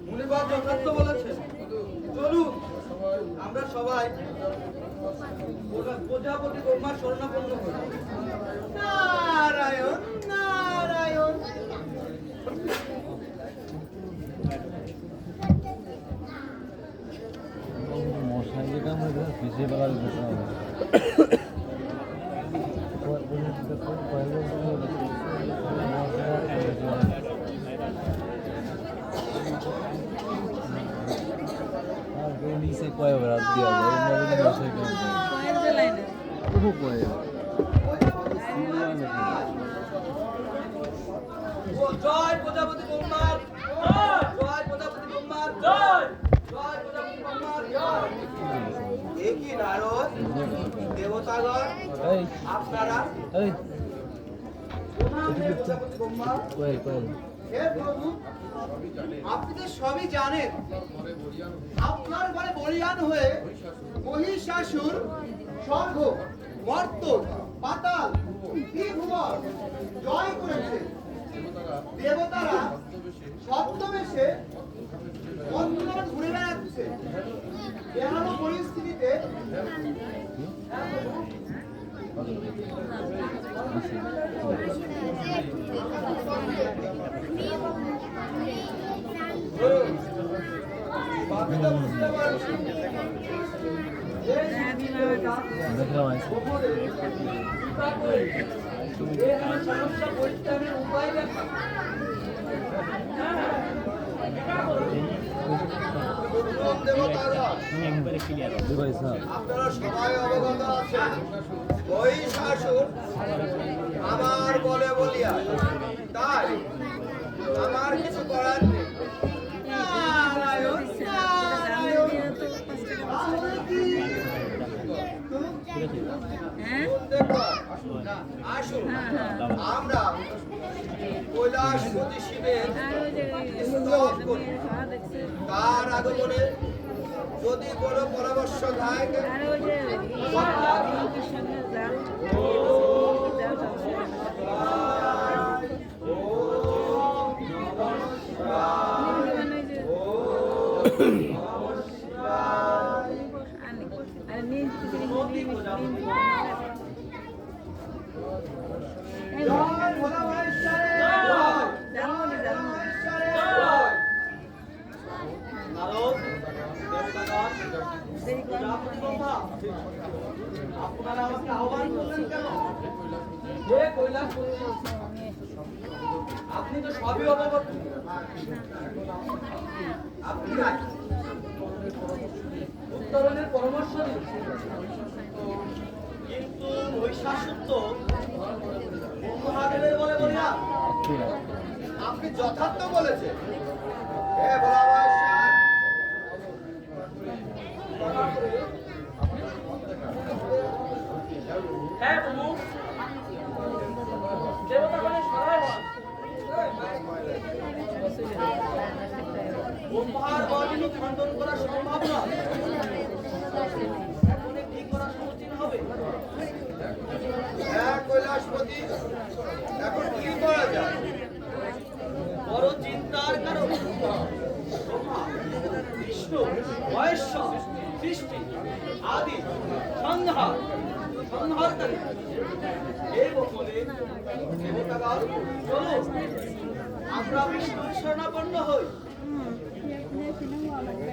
মুনিবার যথার্থ বলেছেন, চলুন আমরা সবাই প্রজাপতি ব্রহ্মার শরণাপন্ন হই। নারায়ণ নারায়ণ। মশাই কামড়ে ফিসে বেলার বিষয় নিচে কয় রাত দেওয়া যায় মশাই কামড়ে খুব কয় জয় প্রজাপতি ব্রহ্মার জয়, প্রজাপতি ব্রহ্মার জয়, জয়, প্রজাপতি ব্রহ্মার জয়। এ কি নারদ, দেবতাগণ, এই আপনারা? এই প্রণাম হে প্রজাপতি ব্রহ্মা। কয়েল কয়েল হে প্রভু, আপনি তো সবই জানেন। আপনার ঘরে বলিয়ান হয়ে মহিষাসুর স্বর্গ, মর্ত, পাতাল, ত্রিভুবন জয় করেছে। দেবতারা ছদ্মবেশে মন্ত্রণা ঘুরে বেড়াচ্ছে। এমন পরিস্থিতিতে বাকিটা বুঝতে পারছি। এই দেবতা দেখলাম ওপরে কৃপা করে এই সমস্যা পরিত্রাণের উপায় দেখা। প্রণাম দেবতাগণ, ভাই স্যার আপনারা সবাই অবগত আছেন, ওই শাশুর আমার বলে বলিয়া, তাই আমার কিছু করার নেই। নারায়ণ নারায়ণ। তাহলে কি? দেখো, আসুন আমরা কৈলাসপতি শিবের স্তব করি। তার আগমনে যদি কোনো পরামর্শ থাকে, ও সুমতি প্রজাপতি জয় ভোলা মহেশ্বরের জয়। মহেশ্বরের জয়। নারদ, দেবতাগণ, প্রজাপতি ব্রহ্মা, আপনারা আমাকে আহ্বান করলেন কেন? হে কৈলাসপতি, আপনি তো সবই অবগত। আপনি উত্তরণের পরামর্শ দিন, কিন্তু মহিষাসুর তো মহাদেবের বলে বলিয়া আপনি যথার্থ বলেছেন। হে ভোলা মহেশ্বর, হ্যাঁ প্রভু, দেবতাগণের সহায় হন। ব্রহ্মার বর্ণ খণ্ডন করা সম্ভব নয়, এখন কি করা সমীচীন হবে? হ্যাঁ কৈলাসপতি, এখন কি করা যায়? বড় চিন্তার কারণ ব্রহ্মা, বিষ্ণু, মহেশ্বর, সৃষ্টি, আদি, সংহারকারী এই বলে দেবতাগণ, চলুন আমরা বিষ্ণুর শরণাপন্ন হই।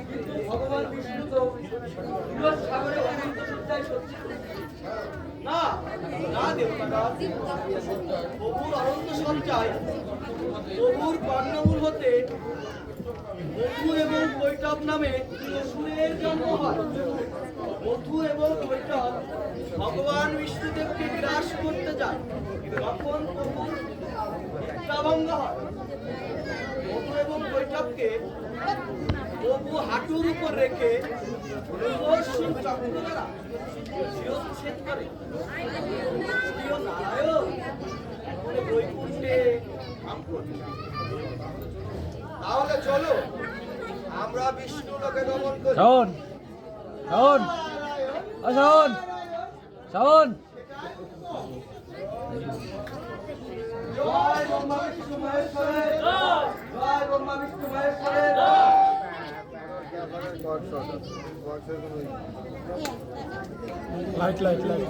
কিন্তু ভগবান বিষ্ণু তো বিরোধ সাগরে অনন্ত সজ্জায় সজ্জিত। না না দেবতাগণ, প্রভুর অনন্ত সজ্জায় প্রভুর কর্ণমূল হতে মধু এবং কৈটব নামে অসুরের জন্ম হয়। মধু এবং কৈটব ভগবান বিষ্ণুদেবকে গ্রাস করতে যায়, তখন প্রভুর নিদ্রাভঙ্গ হয়। মধু এবং কৈটবকে প্রভু হাঁটুর উপর রেখে সুদর্শন চক্র দ্বারা শিরচ্ছেদ করে। প্রিয় নারায়ণ বলে বৈকুণ্ঠে ধাম করতে। তাহলে চলো আমরা বিষ্ণু লোকে গমন করি। শাওন শাওন শাওন শাওন জয় ব্রহ্মা বিষ্ণু মহেশ্বরের জয়। জয় ব্রহ্মা বিষ্ণু মহেশ্বরের লাইট লাইট লাইট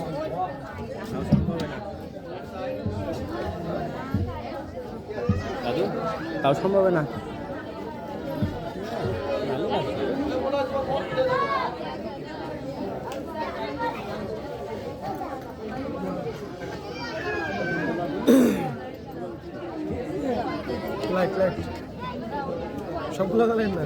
দাদু তাও সম্ভব না লাইট লাইট সবগুলো লাগালেন না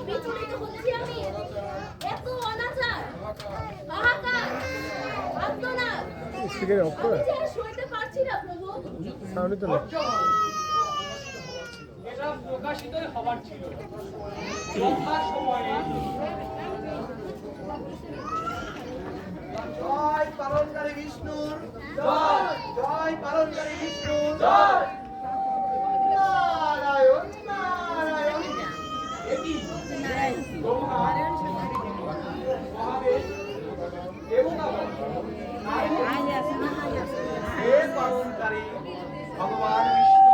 বিচলিত হচ্ছি আমি, এত অনাচার, হাহাকার, আর্তনাদ, স্পিকারে অফ করে আমি যে আর সইতে পারছি না প্রভু। সাউন্ডই তো না এটা প্রকাশিতই হবার ছিল। যথা সময়ে জয় পালনকারী বিষ্ণুর জয় জয় পালনকারী বিষ্ণুর জয়। নারায়ণ নারায়ণ এটি ব্রহ্মা, মহাদেব, দেবতাগণ, হে পালনকারী ভগবান বিষ্ণু,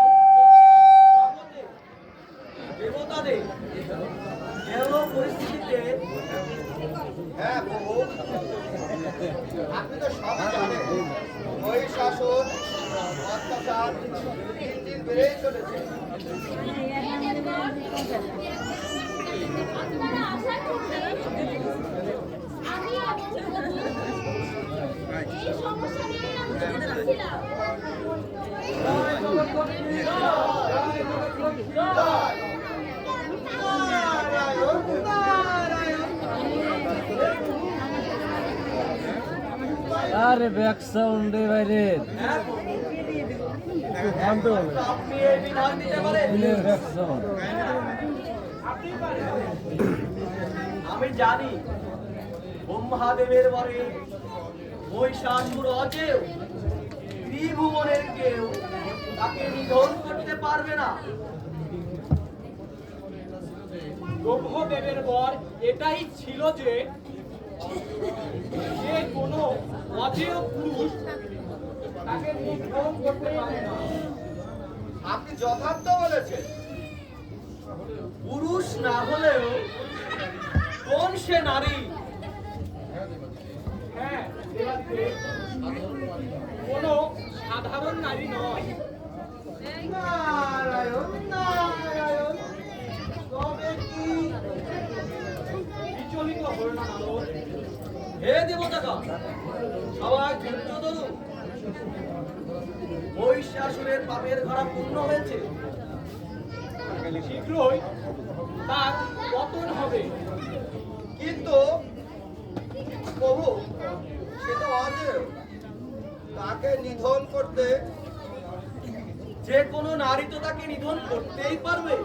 জগতে দেবতাদের এমন পরিস্থিতিতে হ্যাঁ প্রভু, আপনি তো সবই জানেন। মহিষাসুর অত্যাচার দিন দিন বেড়েই চলেছে। আপনারা আশা করছেন আমি এবং প্রভু এই সমস্যা নিয়ে আমি চিন্তিত নারায়ণ নারায়ণ আরে ব্যাক সাউন্ড এ বাইরে আনতে হবে আপনি এই বিধান দিতে পারেন। ব্যাক সাউন্ড আপনি পারেন। আমি জানি ব্রহ্মাদেবের বরে মহিষাসুর অজেয় ত্রিভুবনের কেউ তাকে নিধন করতে পারে পারবে না। ব্রহ্মদেবের বর এটাই ছিল যে কোনো অজেয় পুরুষ তাকে নিগ্রহ করতে পারে না। আপনি যথার্থ বলেছেন। পুরুষ না হলেও কোন সে নারী? হ্যাঁ, দেবাদিদেব, কোনো সাধারণ নারী নয়। নারায়ণ নারায়ণ, তবে কি? বিচলিত হল না নারদ। হে দেবতাগণ, সবাই ধৈর্য ধরুন। মহিষাসুরের পাপের ঘরা পূর্ণ হয়েছে। শীঘ্রই তার পতন হবে। কিন্তু প্রভু, সে তো অজেয়, তাকে নিধন করতে যে কোনো নারী তো তাকে নিধন করতেই পারবে।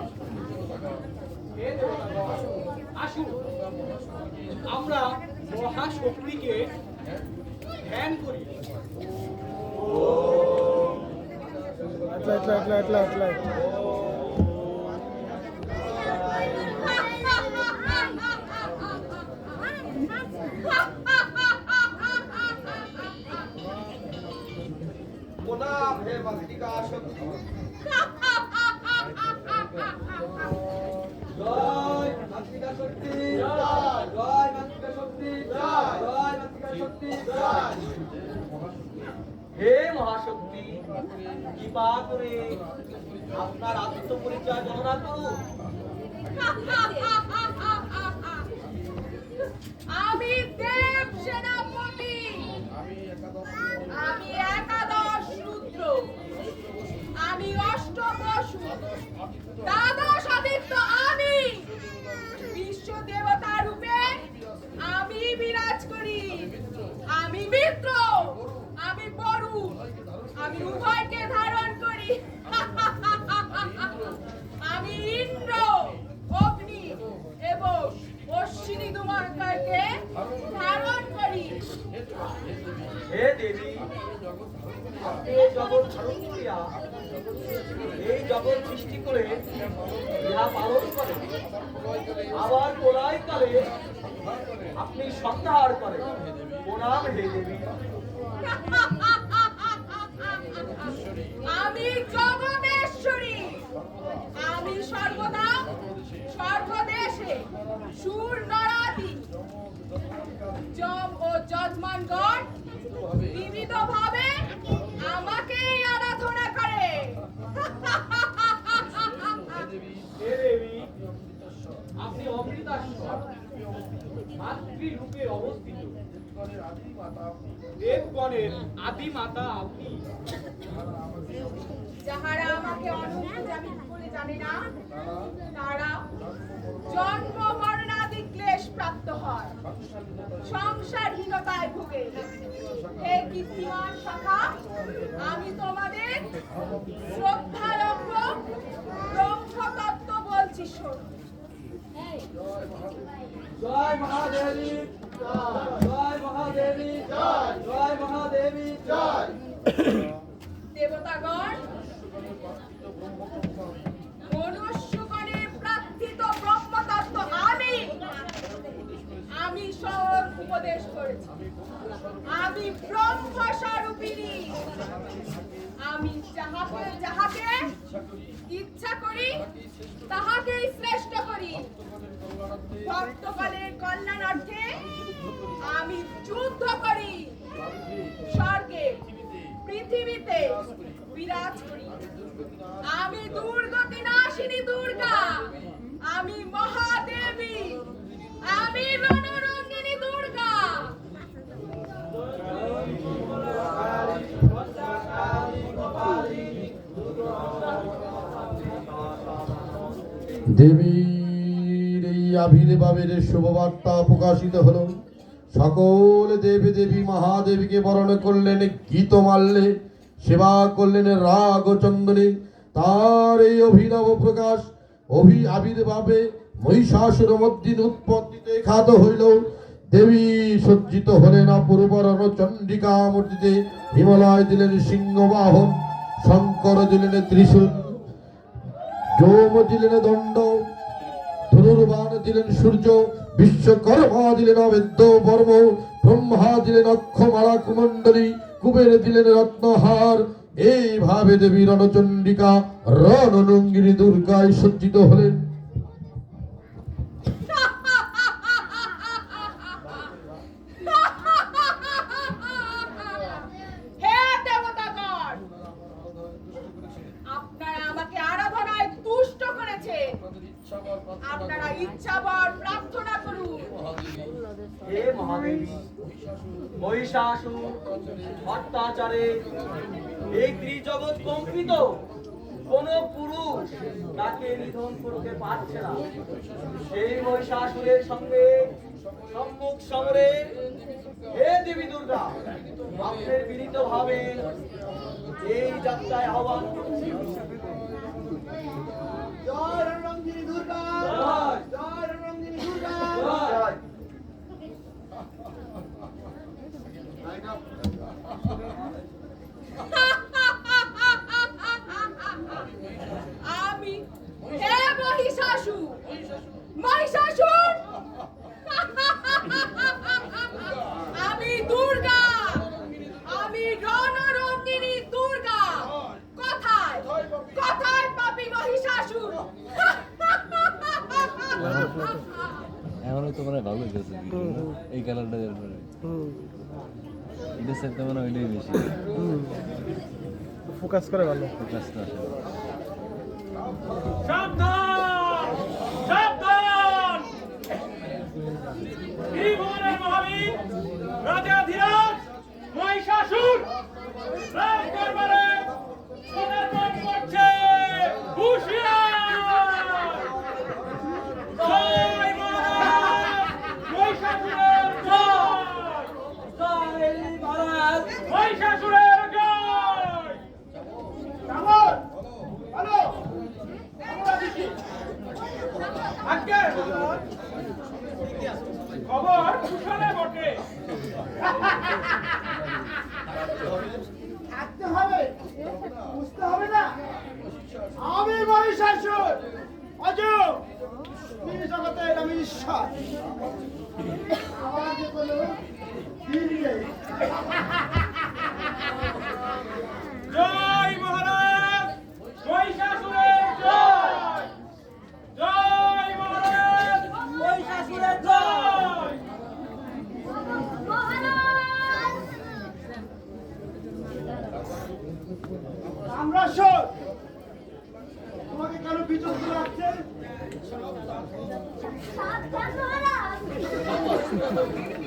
হে দেবতাগণ, আসুন আমরা মহাশক্তিকে ধ্যান করি। প্রণাম হে মাতৃকা শক্তি। জয় মাতৃকা শক্তি, জয় মাতৃকা শক্তি, জয় মাতৃকা শক্তি, জয়। হে মহাশক্তি, কৃপা করে আপনার আত্মপরিচয় বর্ণনা করুন। আমি দেব সেনাপতি, আমি একাদশ রুদ্র, আমি অষ্টবসু, দ্বাদশ আদিত্য, আমি বিশ্ব দেবতা রূপে আমি বিরাজ করি। আমি মিত্র, আমি বরুণ, আমি উভয়কে ধারণ করি। আমি ইন্দ্র, অগ্নি এবং অশ্বিনী দুমার্গকে ধারণ করি। হে দেবী, আপনি এই জগৎ ধারণ করিয়া এই জগৎ সৃষ্টি করে ইহা পালন করেন, আবার প্রলয়কালে আপনি সংহার করেন। প্রণাম হে দেবী। আমি জগদেশ্বরী, আমি সর্বদা সর্বদেশে সুর নরাদি যম ও যজমানগণ বিবিধ ভাবে আমাকেই আরাধনা করে। হে দেবী, আপনি অমৃতাশ্বর মাতৃরূপে অবস্থিত। দেবগণের আদি মাতা আপনি। যাহারা আমাকে অনন্তজামী বলে জানে না, তারা জন্ম মরণাদি ক্লেশ প্রাপ্ত হয়, সংসারহীনতায় ভোগে। হে কীর্তিমান সখা, আমি তোমাদের শ্রদ্ধাযোগ্য ব্রহ্মতত্ত্ব বলছি শোন। জয় মহাদেবী, জয় মহাদেবী, জয় মহাদেবী, জয়। দেবতাগণ, মনুষ্যগণের প্রার্থিত ব্রহ্মতত্ত্ব আমি সব উপদেশ করেছি। আমি ব্রহ্মস্বরূপিণী, আমি যাহাকে ইচ্ছা করি তাহাকেই শ্রেষ্ঠ করি। ভক্তগণের কল্যাণার্থে আমি যুদ্ধ করি, স্বর্গে পৃথিবীতে বিরাজ করি। আমি দুর্গতি নাশিনী দুর্গা, আমি মহাদেবী, আমি রণরঙ্গিনী দুর্গা। দেবীর এই আবির্ভাবের শুভবার্তা প্রকাশিত হলো। সকল দেবী দেবী মহাদেবীকে বরণ করলেন গীতমাল্যে, সেবা করলেন রাগ ও চন্দনে। তার এই অভিনব প্রকাশ আবির্ভাবে মহিষাসুর মর্দিনী উৎপত্তিতে খ্যাত হইল। দেবী সজ্জিত হলেন অপূর্বরণ চণ্ডিকা মূর্তিতে। হিমালয় দিলেন সিংহ বাহন, শঙ্কর দিলেন ত্রিশূল, যৌম দিলেন দণ্ড, ধনুর্বাণ দিলেন সূর্য, বিশ্বকর্মা দিলেন অবেদ্য বর্ম, ব্রহ্মা দিলেন অক্ষমালা কুমণ্ডলী, কুবের দিলেন রত্নহার। এইভাবে দেবী রণচণ্ডিকা রণনঙ্গিনী দুর্গায় সজ্জিত হলেন। হে দেবতাগণ, আপনারা আমাকে আরাধনায় তুষ্ট করেছেন। আপনারা ইচ্ছাবর প্রার্থনা করুন। হে মহাদেবী, মহিষাসুর অত্যাচারে এই ত্রিজগৎ কম্পিত, কোন পুরুষ তাকে নিধন করতে পারছে না। সেই মহিষাসুরের সঙ্গে সম্মুখ সমরে হে দেবী দুর্গা, আপনার বিনীত ভাবে এই যাত্রায় আহ্বান করছি। জয় রণরঙ্গিনী দুর্গা, জয়। জয় রণরঙ্গিনী দুর্গা। জয়। আমি হে মহিষাসুর, মহিষাসুর, আমি দুর্গা, আমি রণরঙ্গিনী দুর্গা। কোথায় কোথায় পাপী মহিষাসুর? এখনো তো মানে ভালো গেছে এই কালারটা দেওয়ার পরে এটা সেটা মানে ওইটাই বেশি ফোকাস করে ভালো। ফোকাসটা আসে সাবধান, সাবধান! ত্রিভুবনের মহাবীর রাজাধিরাজ মহিষাসুর রাজ দরবারে পদার্পণ করছে। হুঁশিয়ার! জয় মহারাজ মহিষাসুরের জয়! জয় মহারাজ মহিষাসুরের জয়! কেমন? ভালো? আমরা দেখি। আজকে খবর কুশলে বটে। থাকতে হবে, বুঝতে হবে না। আমি মহিষাসুর, অজয়, জগতের আমি ঈশ্বর। আমাকে বলো দিল্লি। জয় মহারাজ মহিষাসুরের জয়! জয় মহারাজ মহিষাসুরের জয়! আমরা সব তোমাকে কেন বিচলিত লাগছে?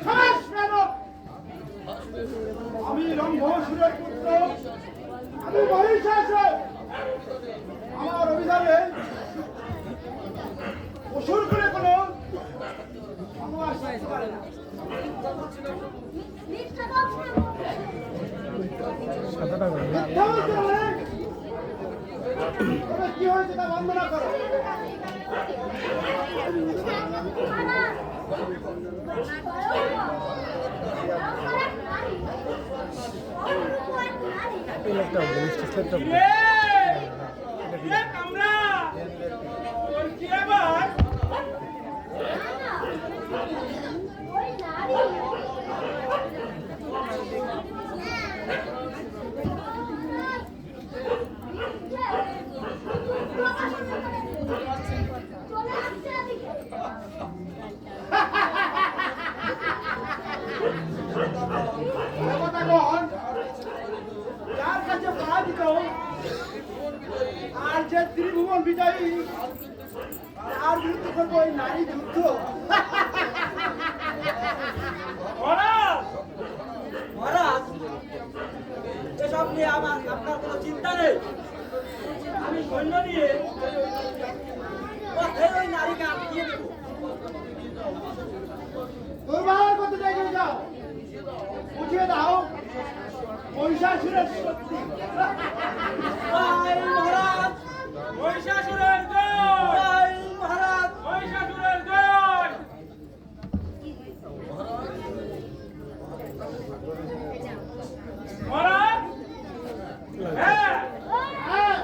সাহস কেন? আমি রম্ভসুরের পুত্র, আমি মহিষাসুর। আমার অভিযানে অসুর করে কোনো ভগবান আসতে পারে না। মিথ্যা বলতে হবে? তবে কি হয়েছে তা বন্দনা করো। আমরা বলছি এবার দেবতাগণ, যার কাছে পরাজিত আর যে ত্রিভুবন বিজয়ী, তার বিরুদ্ধে করবো ওই নারী যুদ্ধ। মহারাজ মহারাজ, এসব নিয়ে আপনার কোনো চিন্তা নেই। আমি সৈন্য নিয়ে পথে ওই নারীকে আটকিয়ে দেবো। দুর্বার করতে দেখে যাও, বুঝিয়ে দাও মহিষাসুরের শক্তি। জয় মহারাজ, মহিষাসুরের জয়! জয় মহারাজ। মহিষাসুরের জয়! মহারাজ, হ্যাঁ, হ্যাঁ,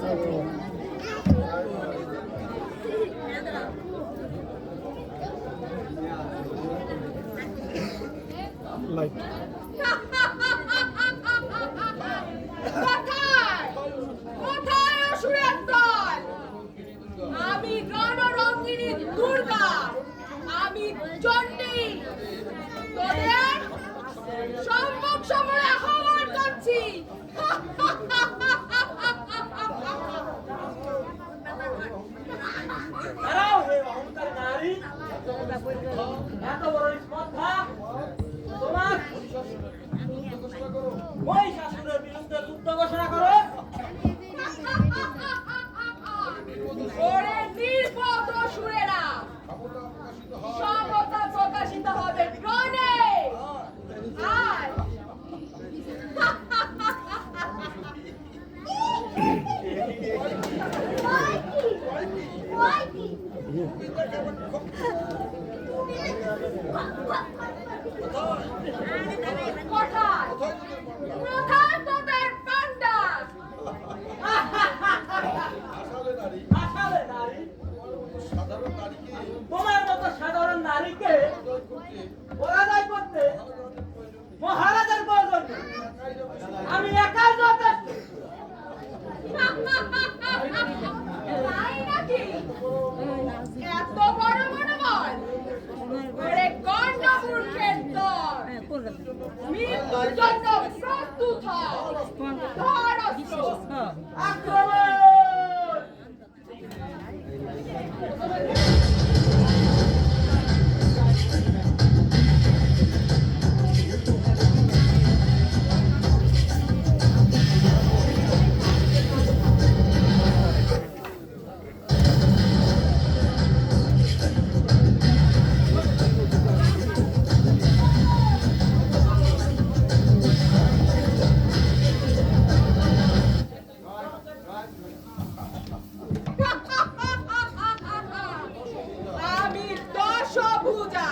কোথায় কোথায় অসুরের দল? আমি রণরঙ্গিনী দুর্গা, আমি চণ্ডী, তোদের সম্মুখ সমরে আহ্বান করছি। দাঁড়াও হে অহংকারী নারী, এত বড় স্পর্ধা তোমার! মহিষাসুরের বিরুদ্ধে যুদ্ধ ঘোষণা করো। ওরে নির্বোধ অসুরেরা, সমতা প্রকাশিত হবে রণে। আয়। কোথায় কোথায় তোদের পান্ডা? আসলে নারী, তোমার মতো সাধারণ নারীকে পরাজয় করতে মহারাজার প্রয়োজন নেই। আমি একাই যথেষ্ট। তাই নাকি? এত বড় মনোবল? ওরে গণ্ডমূর্খের দল, মৃত্যুর জন্য প্রস্তুত হও। ধর অস্ত্র। আক্রমণ! আমি দশভুজা,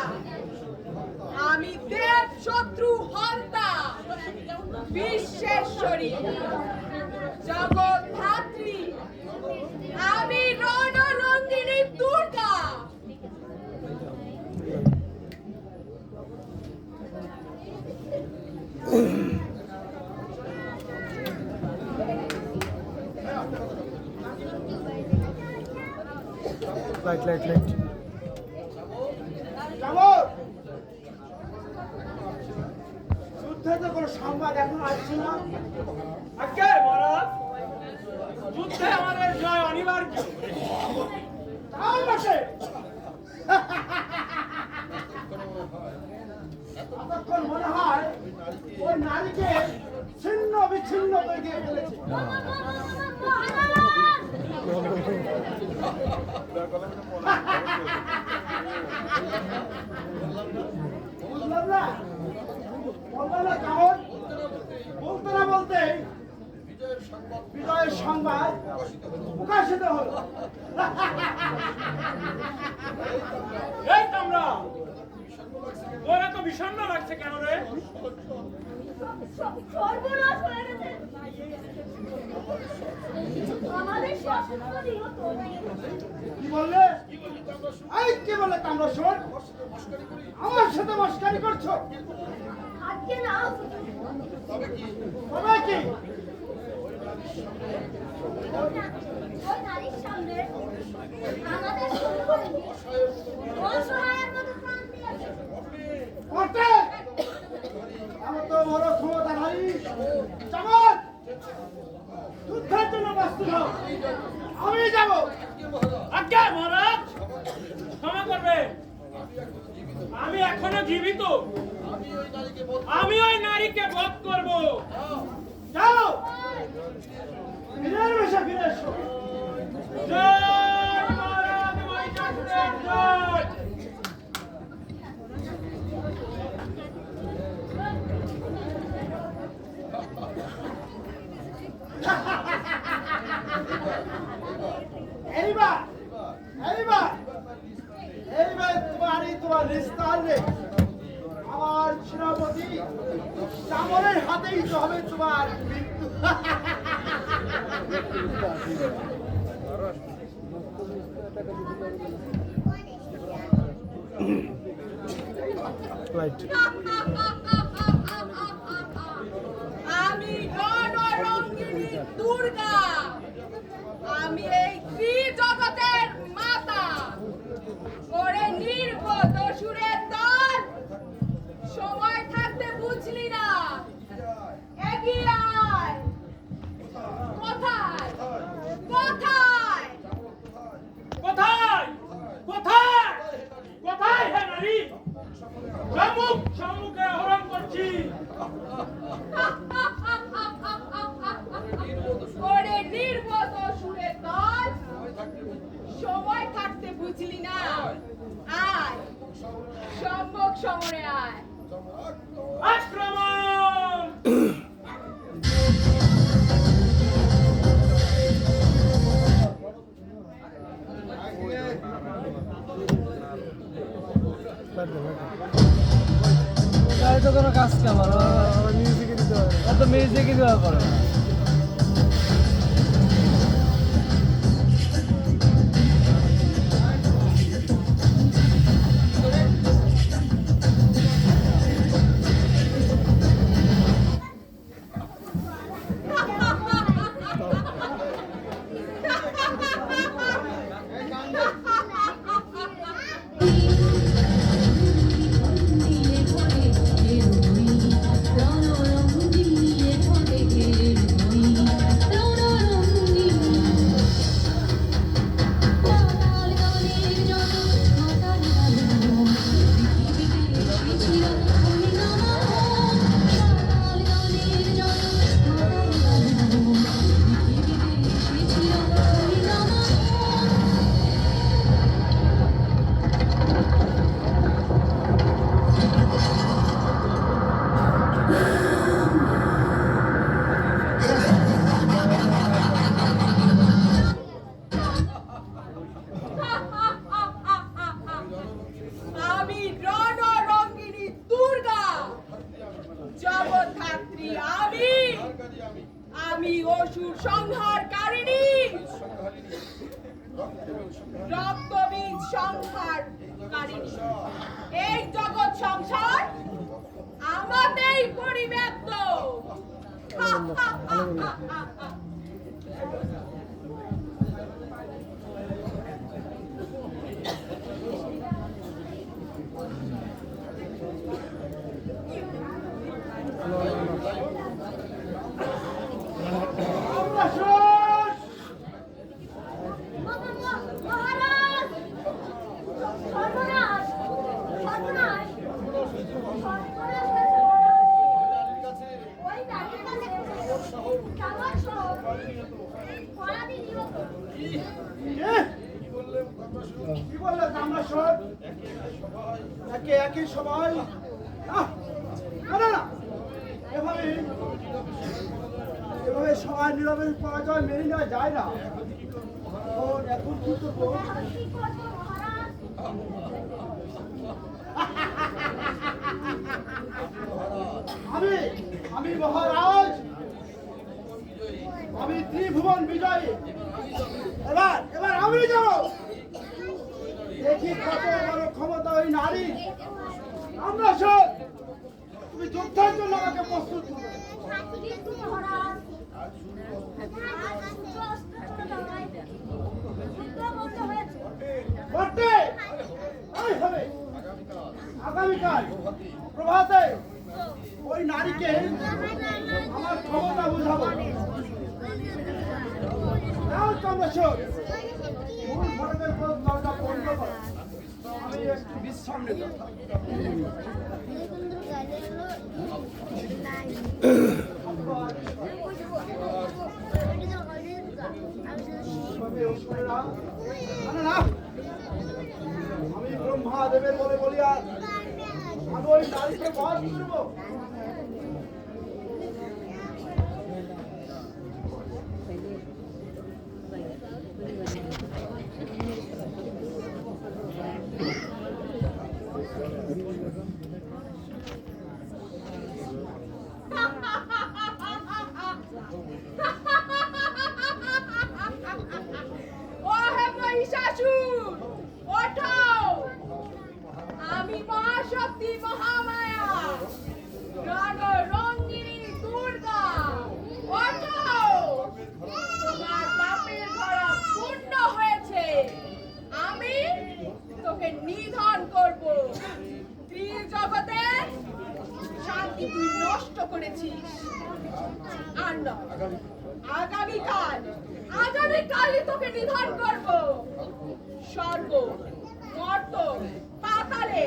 আমি দেব শত্রু হন্তা, বিশ্বেশ্বরী, জগৎ ধাত্রী, আমি রণরঙ্গিনী দুর্গা। যাবর যুদ্ধে তো কোনো সংবাদ এখন আসছে না। আজ্ঞে মহারাজ, যুদ্ধে আমাদের জয় অনিবার্য। তাই বসে ততক্ষণ মনে হয় ওই নারীকে ছিন্ন বিচ্ছিন্ন করে দিয়ে ফেলেছে। বুঝলাম না, বললাম না কেমন? বলতে না বলতে বিজয়ের সংবাদ প্রকাশিত হলো। এই তোমরা, তোর এত বিষণ্ণ লাগছে কেন রে? সর্বনাশ হয়ে গেছে আমাদের সশস্ত্র নিহত। কি বললে? এই কি বলে তাম্রশোর? আমার সাথে মস্কারি করছো? আজকে না তবে কি? ওই নারীর সামনে আমাদের সৈন্যবাহিনী অসহায়ের মতো প্রাণ দিয়েছে। করতে আমার তো বড় ক্ষমতা নাই। চমৎ যুদ্ধের জন্য প্রস্তুত হও, আমি যাব। আজ্ঞে মহারাজ, ক্ষমা করবে, আমি এখনো জীবিত। আমি ওই নারীকে বধ করব। যাও ফিরে এসো, ফিরে এসো। জয় মহারাজ মহিষাসুরের জয়। এইবার এইবার এইবার তোমার নিস্তার নেই। আমার সেনাপতি চামরের হাতেই তো হবে তোমার মৃত্যু। আমি রণরঙ্গিনী দুর্গা, আমি এই ত্রিজগতের মাতা। ওরে নির্বোধ অসুরের দল, সময় থাকতে বুঝলি না, এগিয়ে আয়। কোথায় কোথায় কোথায় কোথায় কোথায় হে নারী? সম্মুখে আহরণ করছি। ওরে নির্বোধ অসুরের দল, সময় থাকতে বুঝলি না, আয় সম্মুখ সমরে আয়। আক্রমণ! তো কোনো কাজ কামার মিউজিকে দিতে হবে, এত মিউজিকে দেওয়া করে না। আমি রণরঙ্গিনী দুর্গা, জগদ্ধাত্রী আমি, আমি অসুর সংহারকারিণী, রক্তবীজ সংহারকারিণী। এই জগৎ সংসার আমাতেই পরিব্যাপ্ত। মহারাজ! সর্বনাশ! সর্বনাশ! সর্বনাশ হয়েছে। ওই নারীর কাছে কামার সহ পরাধী নিহত। কি বললে তাম্রাসর? একে একে সবাই? না না না, এভাবে এভাবে সবাই নীরবে পরাজয় মেনে নেওয়া যায় না। এখন কি করবো? এখন কি করবো মহারাজ? আমি আমি মহারাজ, আমি ত্রিভুবন বিজয়ী। এবার এবার আমি যাব, দেখি কত বড় ক্ষমতা ওই নারী। আমরা সব, তুমি যুদ্ধের জন্য আমাকে প্রস্তুত করবে। কিন্তু মহারাজ, আজ সূর্য অস্ত চলে যাওয়ায় যুদ্ধ বন্ধ হয়েছে। বটে, তাই হবে। আগামীকাল প্রভাতে ওই নারীকে আমার ক্ষমতা বুঝাবো। নাও চন্দ্রশোক, মূল ফটকের দরজা বন্ধ কর, আমি একটু বিশ্রাম নেব। না না, আমি ব্রহ্মাদেবের বলে বলিয়া আমি ওই নারীকে বধ করব। ও হে মহিষাসুর, কালই তোকে নিধন করব। স্বর্গ, মর্ত, পাতালে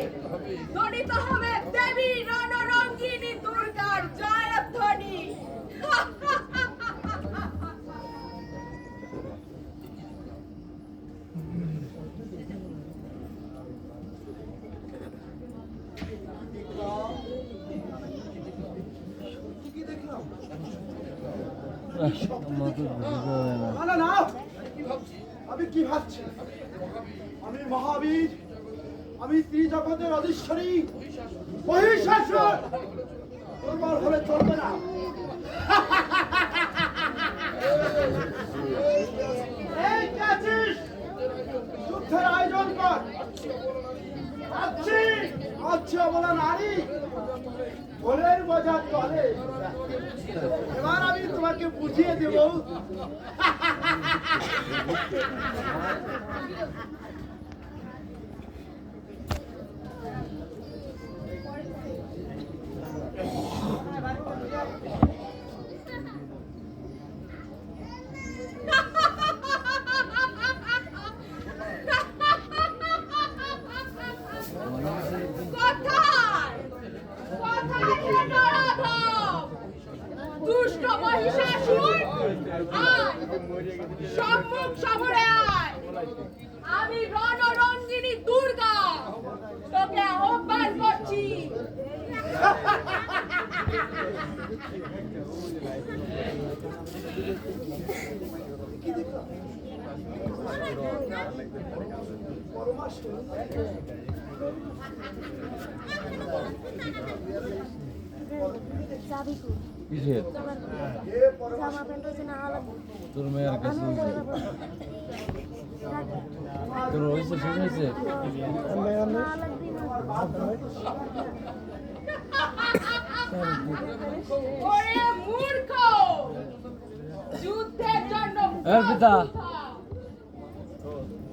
ধ্বনিত হবে দেবী রণরঙ্গিনী দুর্গার জয়ধ্বনি। আমার তো বুঝতে হবে না। না না না, আমি কি ভাবছি? আমি মহাবীর, আমি ত্রিজগতের অধীশ্বরী মহিষাসুর। দুর্বল হলে চলবে না। এই কে আছিস? যুদ্ধের আয়োজন কর। আছি আছি অবলা নারী, ভোলের বোঝা চলে। এবার আমি তোমাকে বুঝিয়ে দেব। কোথায়? কোথায় রে নরাধম? দুষ্ট মহিষাসুর, আয়, সম্মুখ সমরে আয়। আমি রণরঙ্গিনী দুর্গা তোকে আহ্বান করছি। কিসের? জামা প্যান্ট হচ্ছে না আলাদা তোর মেয়ের কাছে হয়েছে? তোর হয়েছে, শেষ হয়েছে? ওরে মূর্খ, যুদ্ধের জন্য এই পিতা।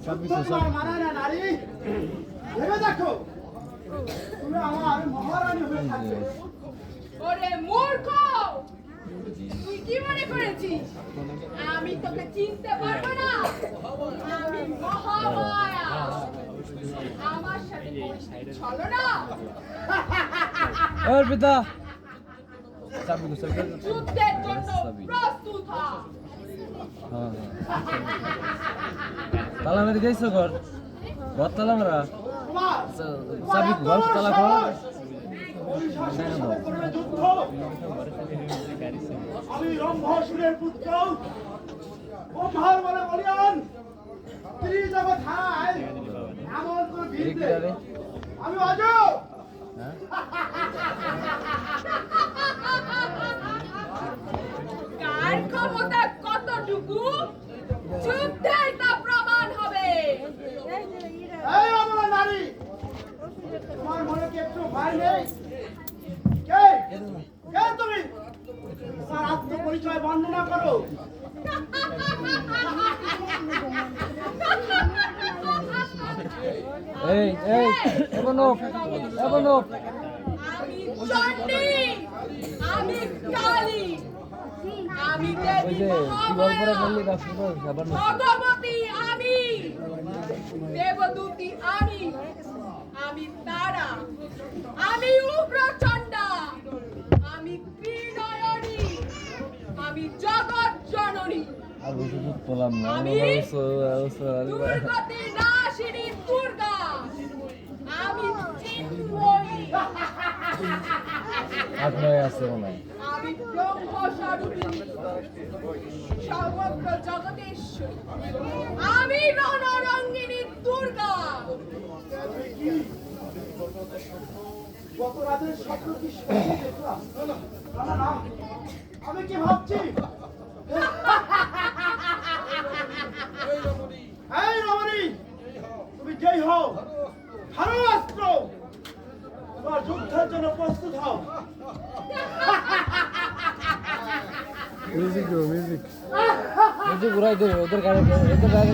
যুদ্ধ তোমার মানা না নারী। ভেবে দেখো, তুমি আমার মহারানী হয়ে থাকবে। ওরে মূর্খ, তুই কি মনে করেছিস আমি তোকে চিনতে পারবো না? আমি মহামায়া, আমার সাথে চলো না। এই পিতা। চাবি কো, চাবি কো। যুদ্ধের জন্য চাবি। প্রস্তুত হ। হ্যাঁ, তালা মেরে দিয়েছো ঘর? ঘর তালা মারা? তোমার চাবি ঘর তালা ঘর? মহিষাসুরের সাথে করবে যুদ্ধ। আমি রম্ভাসুরের পুত্র, ব্রহ্মার বলে বলিয়ান ত্রিজগৎ হারায় এমন কোন বীর দেখি নেই। রে। আমি অজ। হ্যাঁ? কার ক্ষমতা কতটুকু যুদ্ধেই তা প্রমাণ হবে। এই অবলা নারী, তোমার মনে কি একটু ভয় নেই? কে কে তুমি? তোমার আত্মপরিচয় বর্ণনা করো। এই এখনো এখনো আমি চণ্ডী, আমি কালী, আমি ওই দেবী যে কি গল্পটা মহামায়া, বললি রাখছি তো খাবার না ভগবতী আমি, দেবদূতী আমি, আমি তারা, আমি উগ্রচণ্ডা, আমি ত্রিনয়নী, আমি জগৎ জননী, আর বুঝে দুধ পেলাম না আমি দুর্গতি নাশিনী দুর্গা, আমি চিন্ময়ী, আপনার আছে মনে হয় আমি ব্রহ্মস্বরূপিণী, সমগ্র জগতেশ্বরী, আমি রণরঙ্গিনী দুর্গা। গত রাতের স্বপ্ন কি সত্যি দেখলাম? না না না, আমি কি ভাবছি? এই রমণী, তুমি যেই হও, ধরো অস্ত্র, তোমার যুদ্ধের জন্য প্রস্তুত হও। মিউজিক ঘুরাই দেবে ওদের গাড়ি এদের গাড়ি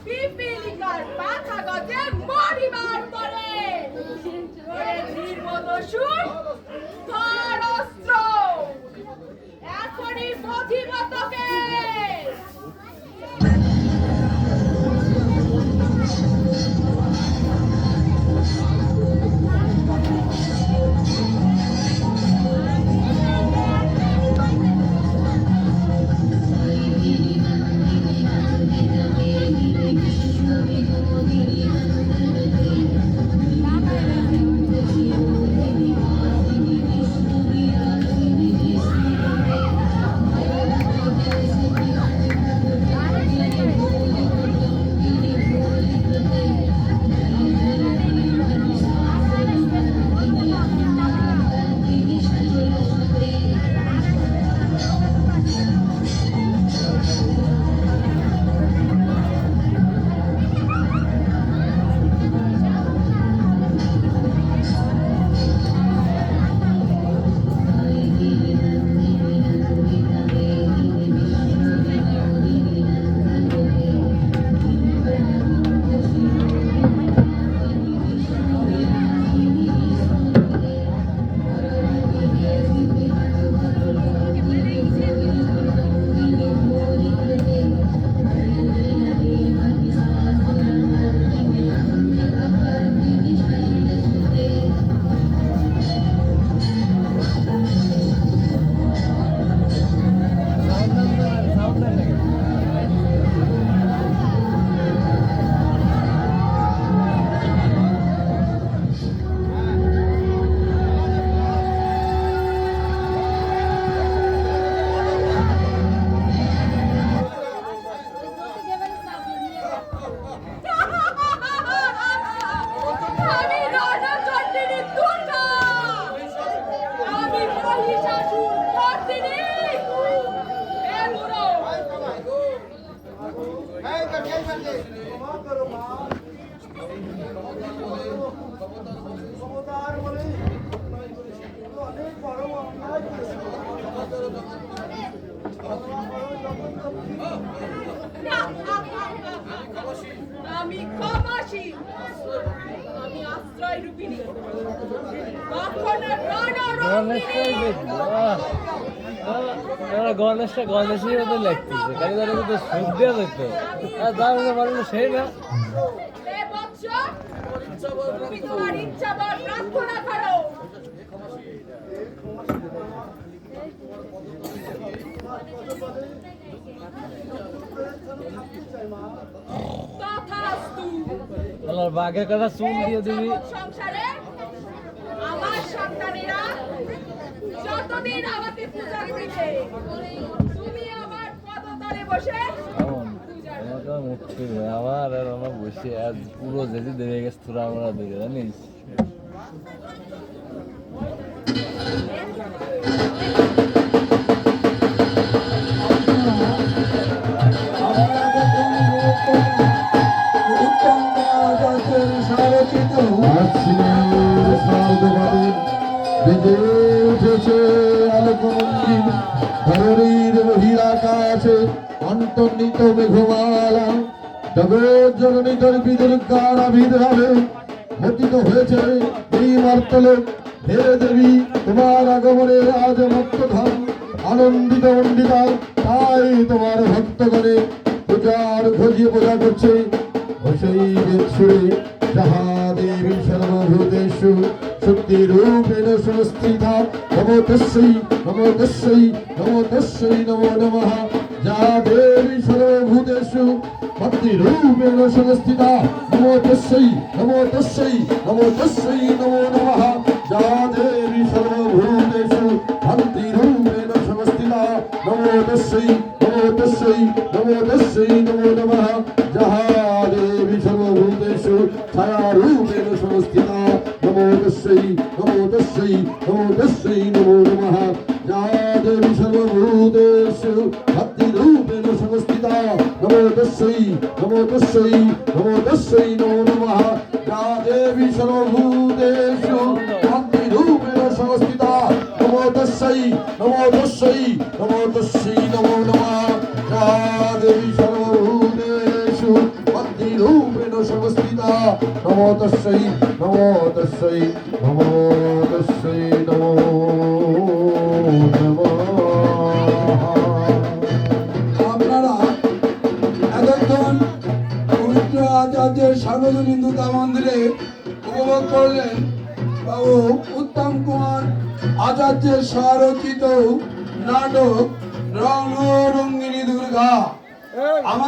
পিপিলিকার পাখা গজে মরিবার পরে ধীর মতো সুর ধর অস্ত্র এখনই বধিমতকে আমি রণচন্ডিনী দুর্গা আমি মহিষাসুর মর্দিনী হে বুড়ো ক্ষমতার বলে অনেক বড় অন্যায় আমি ক্ষমাসী আমি আশ্রয় রূপিণী কখনো রণরঙ্গিনী গণেশটা গণেশের মতো লাগতেছে কালীদার মতো সুখ দেওয়া যেত আর দাঁড়ানো পারলে সেই না হে বৎস তুমি তোমার ইচ্ছা বল প্রার্থনা করো তথাস্তু আমার বাঘের কথা চুল দিয়ে দিবি সংসারে আমার সন্তানেরা যতদিন আমাকে পূজা করিবে তুমি আমার পদতলে বসে আমাকে মুক্তি আমার আর আমার বসে আজ পুরো যেতে দেবে গেছে তোরা আমরা দেখে জানিস অন্তর্নিত মেঘমালা জগৎ জননী দর্পিতের কারা বিদ্রাবে পতিত হয়েছে এই মার্তলোক হে দেবী তোমার আগমনে আজ ভক্তধাম আনন্দিত মণ্ডিতা তাই তোমার ভক্তগণে পূজার খোঁজিয়ে পূজা করছে সেই সুরে যাহা দেবী সর্বভূতেষু শক্তি রূপেণ সংস্থিতা নমো তস্যৈ নমো তস্যৈ নমো তস্যৈ নমো নমঃ যা দেবী সর্বভূতেষু ভক্তি রূপেণ সংস্থিতা নমো তস্যৈ নমো তস্যৈ নমো তস্যৈ নমো নমঃ যা দেবী সর্বভূতেষু ভক্তি রূপেণ সংস্থিতা নমো তস্যৈ নমো তস্যৈ নমো তস্যৈ নমো নমঃ যাহা দেবী সর্বভূতেষু ছায়া রূপেণ সংস্থিতা নমো তস্যৈ নমো তস্যৈ নমো তস্যৈ নমো নমঃ যা দেবী সর্বভূতেষু ভক্তি রূপেণ সংস্থিতা নমো তস্যৈ নমো তস্যৈ নমো তস্যৈ নমো নমঃ যা দেবী সর্বভূতেষু ভক্তি রূপেণ সংস্থিতা নমো তস্যৈ নমো তস্যৈ নমো তস্যৈ নমো নমঃ যা দেবী সর্বভূতেষু ভক্তি দেবী রূপেণ সংস্থিতা নমো তস্যৈ নমো তস্যৈ নমো তস্যৈ নমো নমঃ। আপনারা এতক্ষণ পবিত্র আচার্যের সার্বজনীন দুর্গা মন্দিরে উপভোগ করলেন বাবু উত্তম কুমার আচার্যের স্বরচিত নাটক রণরঙ্গিনী দুর্গা। আমার